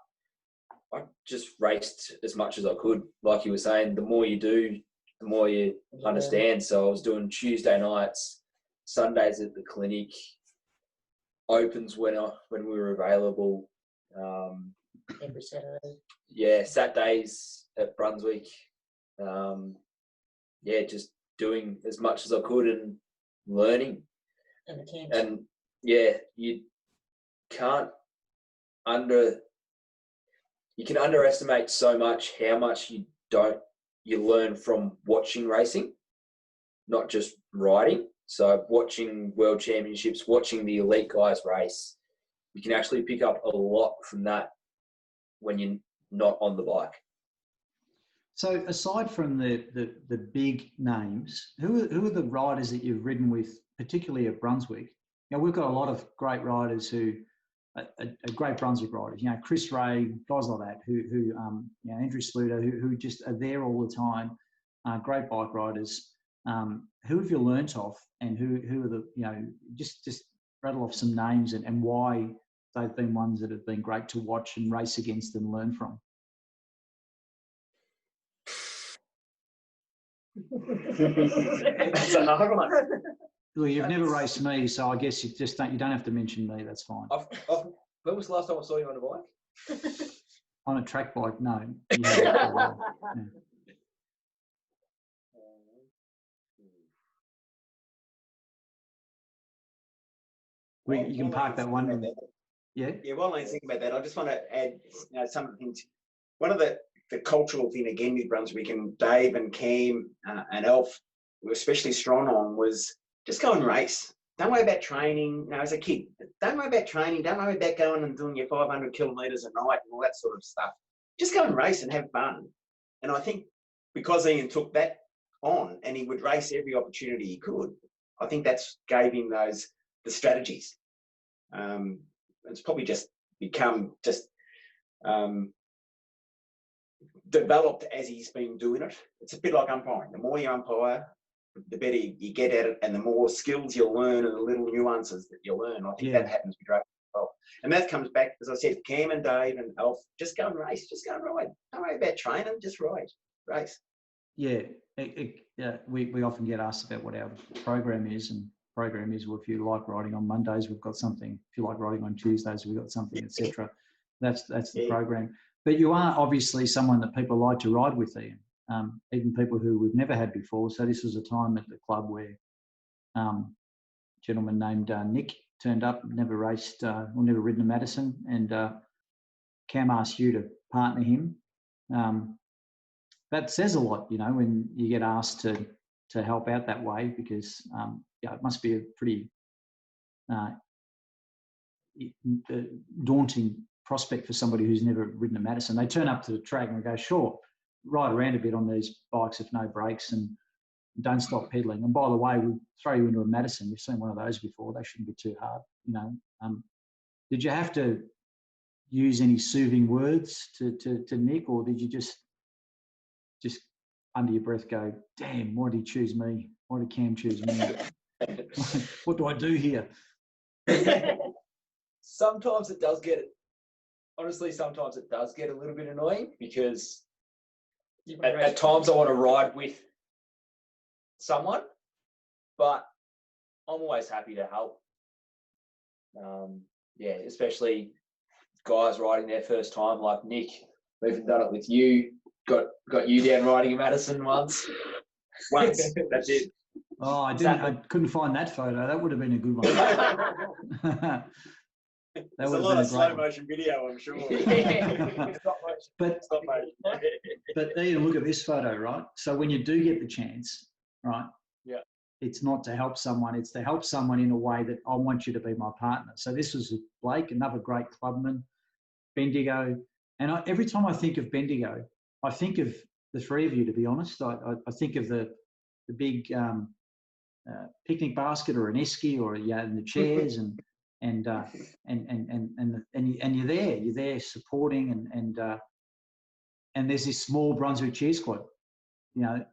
I just raced as much as I could. Like you were saying, the more you do, the more you understand. So I was doing Tuesday nights, Sundays at the clinic, opens when we were available. Every Saturday. Yeah, Saturdays at Brunswick. Just doing as much as I could and learning. And the camps. And you can underestimate so much how much you don't you learn from watching racing, not just riding. So watching world championships, watching the elite guys race, you can actually pick up a lot from that when you're not on the bike. So aside from the big names, who are the riders that you've ridden with, particularly at Brunswick? You know, we've got a lot of great riders who are great Brunswick riders. You know, Chris Ray, guys like that, who you know, Andrew Sluter, who just are there all the time. Great bike riders. Who have you learnt off, and who are the, you know, just rattle off some names and why they've been ones that have been great to watch and race against and learn from. That's a hard one. Well, you've never raced me, so I guess you don't have to mention me. That's fine. When was the last time I saw you on a bike? On a track bike, no. Yeah. You can park that one. Yeah. Yeah. While I think about that, I just want to add, some of the things. One of the cultural thing again with Brunswick, and Dave and Cam and Elf were especially strong on, was just go and race. Don't worry about training. As a kid, don't worry about training. Don't worry about going and doing your 500 kilometres a night and all that sort of stuff. Just go and race and have fun. And I think because Ian took that on and he would race every opportunity he could, I think that's gave him the strategies. It's probably just become developed as he's been doing it. It's a bit like umpiring. The more you umpire, the better you get at it, and the more skills you'll learn and the little nuances that you'll learn. I think that happens with racing as well. And that comes back, as I said, Cam and Dave and Alf, just go and race, just go and ride. Don't worry about training, just ride, race. Yeah, we often get asked about what our program is, and program is, well, if you like riding on Mondays, we've got something. If you like riding on Tuesdays, we've got something, etc. That's the program. But you are obviously someone that people like to ride with, Ian. Even people who we've never had before. So this was a time at the club where a gentleman named Nick turned up, never raced or never ridden a Madison, and Cam asked you to partner him. That says a lot, when you get asked to help out that way, because it must be a pretty daunting prospect for somebody who's never ridden a Madison. They turn up to the track and go, sure, ride around a bit on these bikes with no brakes and don't stop pedaling. And by the way, we'll throw you into a Madison. You've seen one of those before. They shouldn't be too hard, Did you have to use any soothing words to Nick, or did you just under your breath go, damn, why did he choose me? Why did Cam choose me? What do I do here? Sometimes it does get a little bit annoying, because at times I want to ride with someone, but I'm always happy to help. Especially guys riding their first time, like Nick. We've even done it with you. Got you down riding a Madison once. That's it. Oh, I couldn't find that photo. That would have been a good one. There's a lot of slow motion video, I'm sure. But Ian, look at this photo, right? So when you do get the chance, right? Yeah. It's not to help someone, it's to help someone in a way that I want you to be my partner. So this was Blake, another great clubman, Bendigo. And every time I think of Bendigo, I think of the three of you, to be honest. I think of the big picnic basket or an esky, or in the chairs, and you're there supporting, and there's this small Brunswick cheer squad.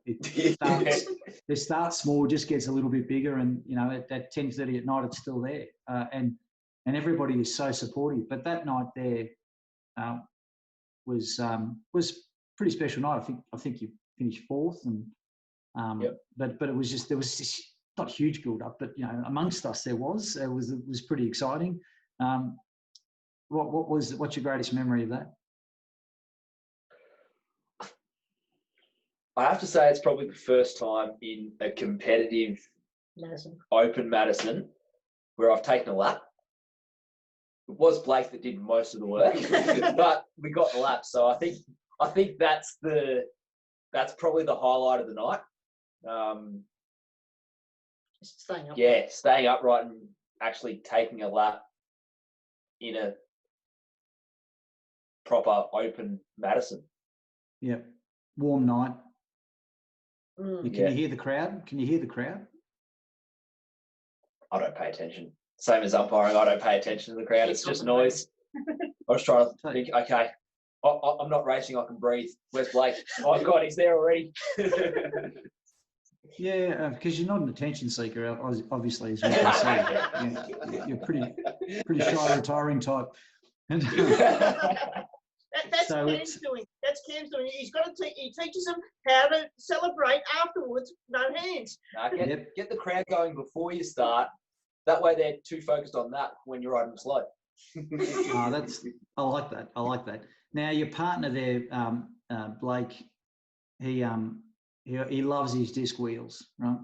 It starts small, just gets a little bit bigger, and at 10:30 at night it's still there, and everybody is so supportive. But that night there was pretty special night. I think you finished fourth, and but it was just, there was this not huge build up, but amongst us it was pretty exciting. What's your greatest memory of that? I have to say it's probably the first time in a competitive open Madison where I've taken a lap. It was Blake that did most of the work, but we got the lap. So I think that's the that's probably the highlight of the night. Just staying up. Yeah, staying upright and actually taking a lap in a proper open Madison. Yep. Warm night. Mm. Can you hear the crowd? Can you hear the crowd? I don't pay attention. Same as umpiring, I don't pay attention to the crowd. It's just noise. I was trying to think, okay, I'm not racing, I can breathe. Where's Blake? Oh, God, he's there already. Yeah, because you're not an attention seeker, obviously, as we can see. You're pretty shy, retiring type. That's So Cam's doing. That's Cam's doing. He's got to. He teaches them how to celebrate afterwards. No hands. Get the crowd going before you start. That way, they're too focused on that when you're riding slow. I like that. I like that. Now your partner there, Blake, he loves his disc wheels, right?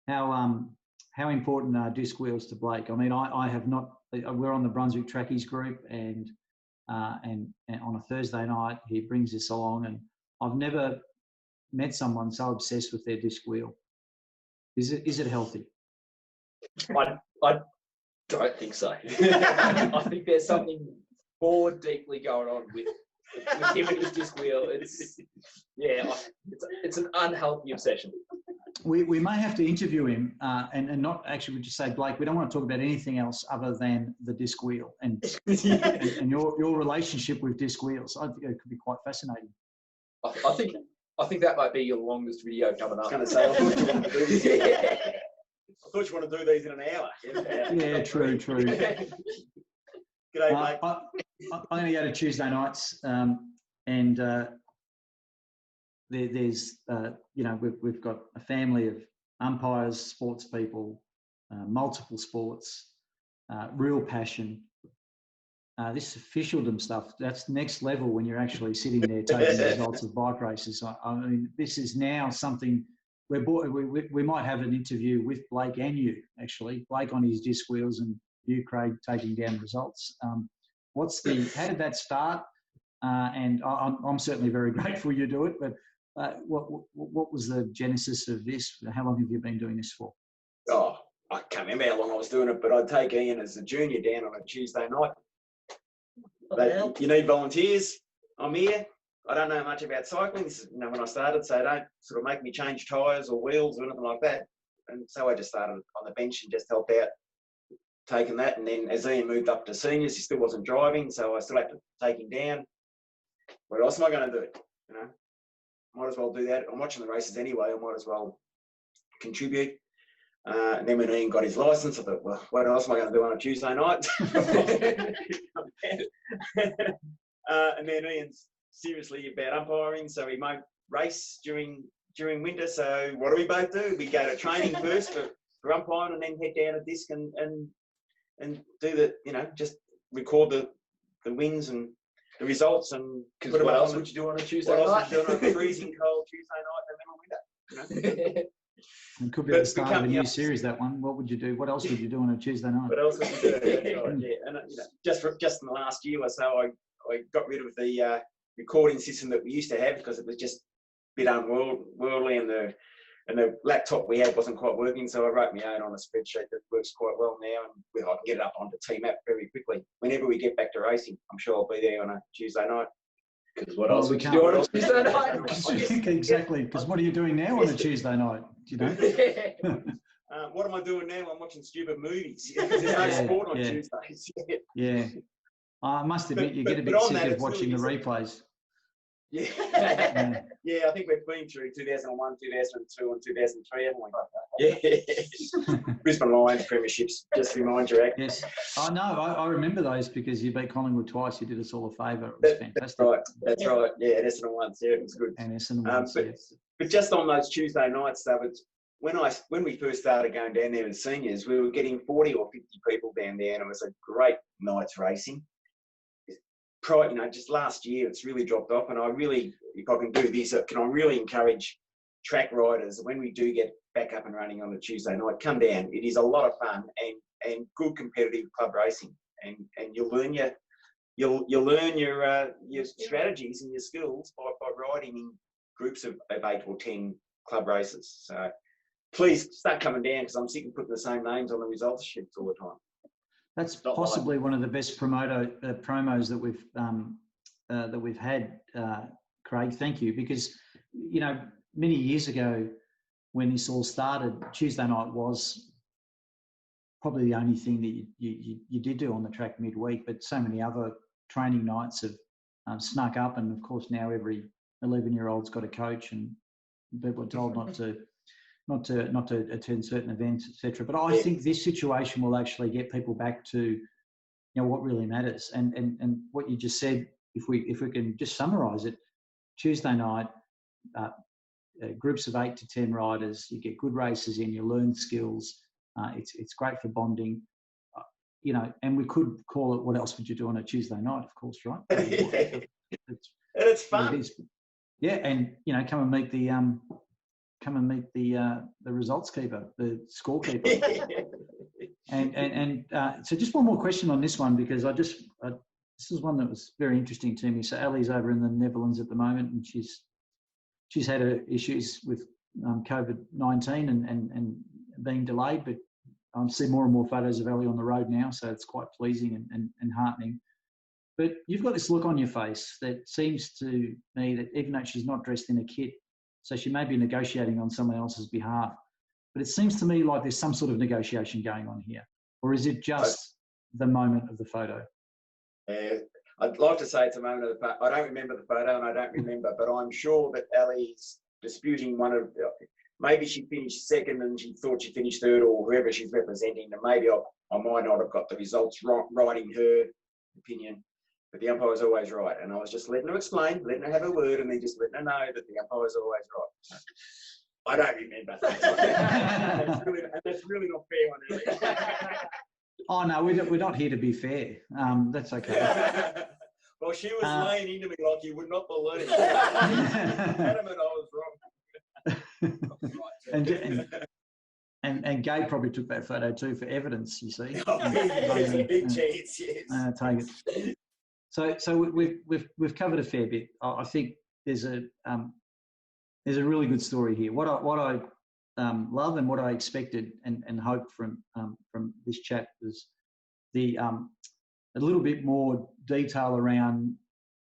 How important are disc wheels to Blake? I mean, I have not. We're on the Brunswick Trackies group, and on a Thursday night he brings this along, and I've never met someone so obsessed with their disc wheel. Is it healthy? I don't think so. I think there's something more deeply going on with him and his disc wheel. It's an unhealthy obsession. We may have to interview him and not actually, would you say, Blake, we don't want to talk about anything else other than the disc wheel and your relationship with disc wheels. I think it could be quite fascinating. I think that might be your longest video coming up. I was going to say, I thought you want to do these in an hour. Yeah, true. G'day, Blake. I'm going to go to Tuesday nights, and there's we've got a family of umpires, sports people, multiple sports, real passion. This officialdom stuff, that's next level when you're actually sitting there taking the results of bike races. I mean, this is now something we might have an interview with Blake and you, actually. Blake on his disc wheels and you, Craig, taking down results. How did that start? And I'm certainly very grateful you do it, but what was the genesis of this? How long have you been doing this for? Oh, I can't remember how long I was doing it, but I'd take Ian as a junior down on a Tuesday night. You need volunteers. I'm here. I don't know much about cycling. This is, when I started, so don't sort of make me change tyres or wheels or anything like that. And so I just started on the bench and just helped out taking that. And then as Ian moved up to seniors, he still wasn't driving, so I still had to take him down. What else am I going to do? Might as well do that. I'm watching the races anyway. I might as well contribute. And then when Ian got his licence, I thought, well, what else am I going to do on a Tuesday night? And then Ian's seriously about umpiring, so he won't race during winter. So what do we both do? We go to training first for umpiring, and then head down a disc and do the just record the wins and the results. And because what else would you do on a Tuesday night? What else would you do on a freezing cold Tuesday night in the middle of winter? It could be the start of a new series, that one. What would you do? What else would you do on a Tuesday night? What else would you do? That's right, yeah. And just in the last year or so, I got rid of the recording system that we used to have because it was just a bit unworldly, and the laptop we had wasn't quite working. So I wrote my own on a spreadsheet that works quite well now, and I can get it up onto TMAP very quickly. Whenever we get back to racing, I'm sure I'll be there on a Tuesday night. Because what else would you do on a Tuesday night? Exactly. Because what are you doing now on a Tuesday night? What am I doing now? I'm watching stupid movies. There's no sport on Tuesdays. Yeah. I must admit, you get a bit sick of watching the replays. Yeah. I think we've been through 2001, 2002, and 2003, haven't we? Yeah. Brisbane Lions premierships, just to remind you. Yes. I know. I remember those because you beat Collingwood twice. You did us all a favour. It was fantastic. That's right. Yeah, Essendon once. Yeah, it was good. And Essendon once, yes. But just on those Tuesday nights, though, when we first started going down there as seniors, we were getting 40 or 50 people down there, and it was a great night's racing. Just last year, it's really dropped off, and I really, if I can do this, can I really encourage track riders when we do get back up and running on a Tuesday night, come down. It is a lot of fun and good competitive club racing, and you'll learn your you'll learn your strategies and your skills by riding in groups of 8 or 10 club races. So please start coming down, because I'm sick of putting the same names on the results sheets all the time. That's possibly one of the best promos that we've had, Craig. Thank you, because many years ago when this all started, Tuesday night was probably the only thing that you did do on the track midweek, but so many other training nights have snuck up, and of course now every 11-year-old's got a coach, and people are told not to attend certain events, etc. But I think this situation will actually get people back to what really matters, and what you just said. If we can just summarise it, Tuesday night, groups of 8 to 10 riders, you get good races in, you learn skills. It's great for bonding, and we could call it, what else would you do on a Tuesday night, of course, right? It's fun. It is. Yeah, and come and meet the results keeper, the scorekeeper. and so just one more question on this one, because this is one that was very interesting to me. So Ali's over in the Netherlands at the moment, and she's had issues with COVID-19 and being delayed, but I see more and more photos of Ali on the road now, so it's quite pleasing and heartening. But you've got this look on your face that seems to me that even though she's not dressed in a kit, so she may be negotiating on someone else's behalf, but it seems to me like there's some sort of negotiation going on here. Or is it just the moment of the photo? I'd like to say it's a moment of the photo. I don't remember the photo, and I don't remember, but I'm sure that Ali's disputing maybe she finished second and she thought she finished third, or whoever she's representing, and maybe I might not have got the results right in her opinion, but the umpire's always right. And I was just letting her explain, letting her have a word, and then just letting her know that the umpire's always right. I don't remember. That's really not fair on her. Oh, no, we're not here to be fair. That's okay. Well, she was laying into me like you would not believe. Adamant I was wrong. And Gabe probably took that photo too for evidence, you see. There's a big chance, yes. Take it. So we've covered a fair bit. I think there's a really good story here. What I love and what I expected and hoped from this chat was a little bit more detail around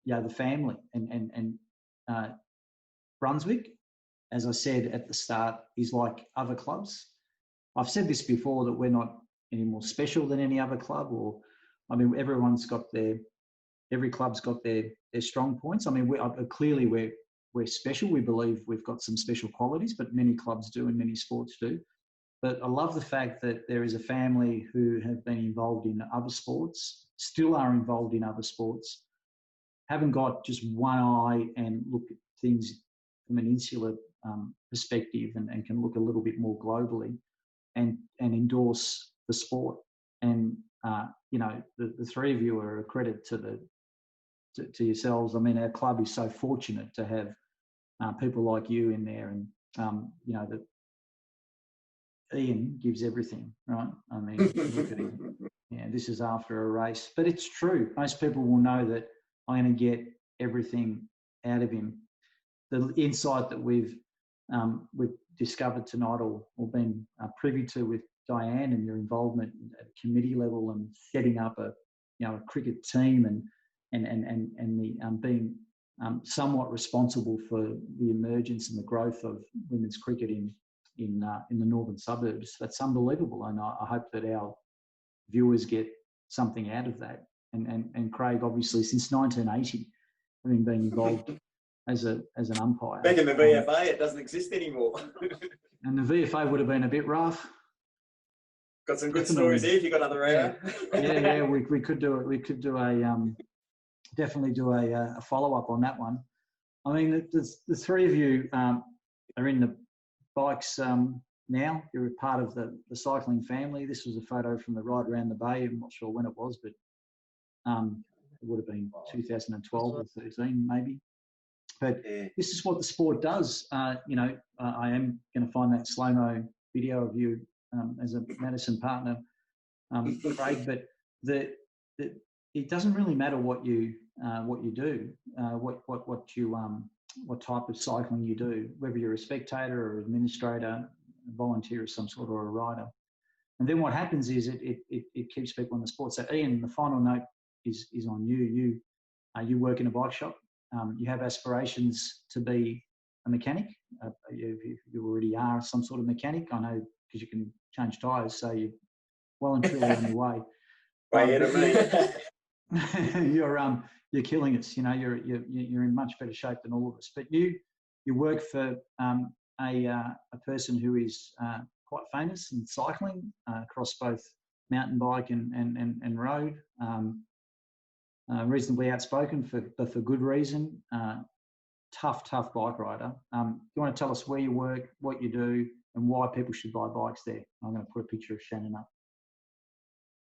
the family and Brunswick, as I said at the start, is like other clubs. I've said this before, that we're not any more special than any other club, every club's got their strong points. I mean, clearly we're special. We believe we've got some special qualities, but many clubs do and many sports do. But I love the fact that there is a family who have been involved in other sports, still are involved in other sports, haven't got just one eye and look at things from an insular perspective and can look a little bit more globally and endorse the sport. And, the three of you are a credit to yourselves. I mean, our club is so fortunate to have people like you in there, and that Ian gives everything, right? I mean, look at him. Yeah, this is after a race, but it's true. Most people will know that I'm going to get everything out of him. The insight that we've discovered tonight, or been privy to with Diane, and your involvement at a committee level and setting up a cricket team and the being somewhat responsible for the emergence and the growth of women's cricket in the northern suburbs. That's unbelievable, and I hope that our viewers get something out of that. And Craig, obviously, since 1980, having been involved as an umpire. Back in the VFA, it doesn't exist anymore. And the VFA would have been a bit rough. Got some good stories here if you got another hour. Yeah, we could do it. We could do definitely do a follow-up on that one. I mean, the three of you are in the bikes now. You're a part of the cycling family. This was a photo from the ride around the bay. I'm not sure when it was, but it would have been 2012 or 13 maybe. But this is what the sport does. I am going to find that slow-mo video of you as a Madison partner, Craig. But it doesn't really matter what you do, what type of cycling you do, whether you're a spectator or administrator, a volunteer of some sort, or a rider. And then what happens is it keeps people in the sport. So Ian, the final note is on you. You work in a bike shop. You have aspirations to be a mechanic. You already are some sort of mechanic. I know, because you can change tyres, so you're well and truly on your way. Way ahead of me. You're killing us. You know, you're in much better shape than all of us. But you work for a person who is quite famous in cycling across both mountain bike and road. Reasonably outspoken for good reason. Tough bike rider. You want to tell us where you work, what you do, and why people should buy bikes there? I'm going to put a picture of Shannon up.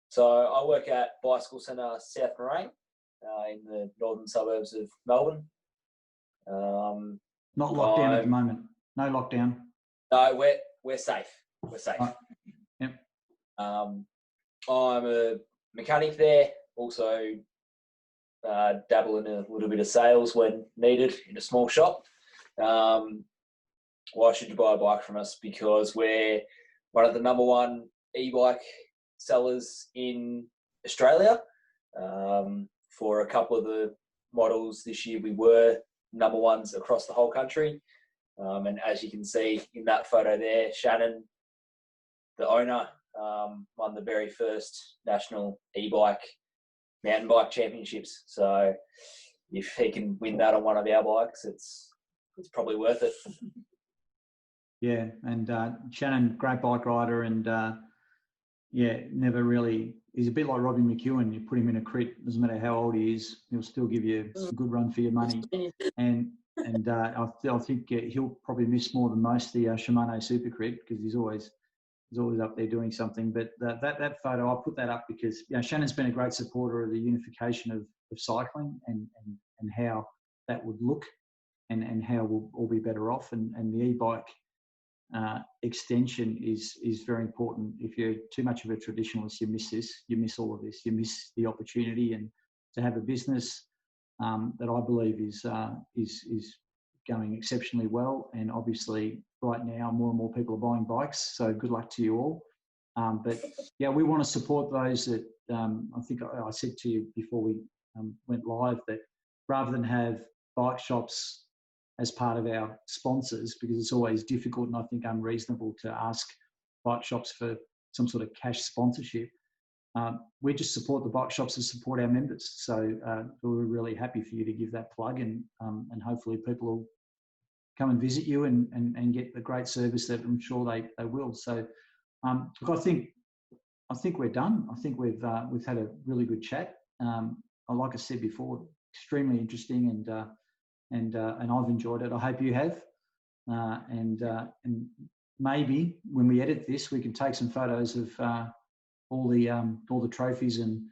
So I work at Bicycle Centre South Moraine in the northern suburbs of Melbourne. Not locked down at the moment. No lockdown. No, we're safe. We're safe. Right. Yep. I'm a mechanic there. Also dabble in a little bit of sales when needed in a small shop. Why should you buy a bike from us? Because we're one of the number one e-bike sellers in Australia. For a couple of the models this year, we were number ones across the whole country. And as you can see in that photo there, Shannon, the owner, won the very first national e-bike mountain bike championships. So if he can win that on one of our bikes, it's probably worth it. Yeah, and Shannon, great bike rider, and never really. He's a bit like Robbie McEwen. You put him in a crit, doesn't matter how old he is, he'll still give you a good run for your money. And I think he'll probably miss more than most the Shimano Super Crit, because he's always up there doing something. But that photo, I put that up because Shannon's been a great supporter of the unification of cycling and how that would look and how we'll all be better off. And the e-bike extension is very important. If you're too much of a traditionalist, you miss this. You miss all of this. You miss the opportunity, and to have a business that I believe is going exceptionally well. And obviously, right now, more and more people are buying bikes. So good luck to you all. But yeah, we want to support those that I think I said to you before we went live that rather than have bike shops as part of our sponsors, because it's always difficult and I think unreasonable to ask bike shops for some sort of cash sponsorship. We just support the bike shops and support our members. So we're really happy for you to give that plug, and hopefully people will come and visit you and get the great service that I'm sure they will. So look, I think we're done. I think we've had a really good chat. Like I said before, extremely interesting, and I've enjoyed it. I hope you have. And maybe when we edit this, we can take some photos of all the trophies and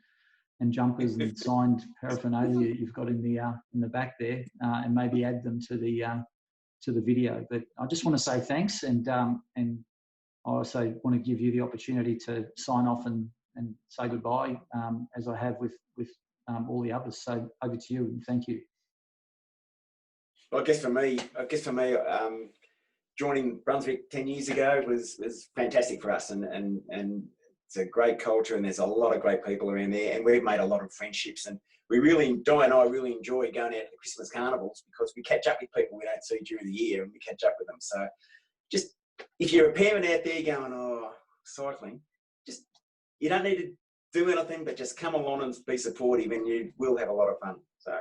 jumpers and signed paraphernalia you've got in the back there, and maybe add them to the video. But I just want to say thanks, and I also want to give you the opportunity to sign off and say goodbye, as I have with all the others. So over to you, and thank you. Well, I guess for me, joining Brunswick 10 years ago was fantastic for us, and it's a great culture, and there's a lot of great people around there, and we've made a lot of friendships, and Di and I really enjoy going out to Christmas carnivals because we catch up with people we don't see during the year, and we catch up with them. So just, if you're a parent out there going, oh, cycling, just, you don't need to do anything, but just come along and be supportive, and you will have a lot of fun. So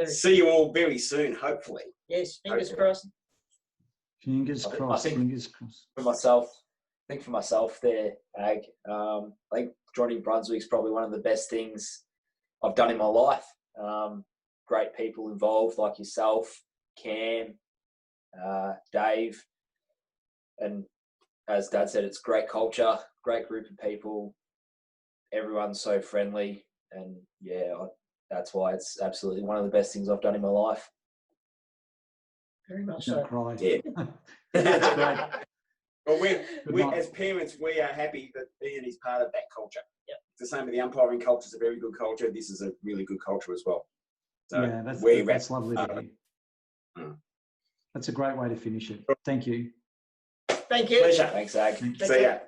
see you all very soon, hopefully. Yes, fingers crossed. Fingers crossed. Fingers crossed. I think for myself there, Ag, I think joining Brunswick is probably one of the best things I've done in my life. Great people involved like yourself, Cam, Dave, and as Dad said, it's great culture, great group of people. Everyone's so friendly, and that's why it's absolutely one of the best things I've done in my life. Very much so. Cry. Yeah. That's great. But we night. as parents, we are happy that Ian is part of that culture. Yep. It's the same with the umpiring culture. It's a very good culture. This is a really good culture as well. So Yeah, that's lovely to hear. That's a great way to finish it. Thank you. Thank you. Pleasure. Thanks, Zach. Thank you. See ya.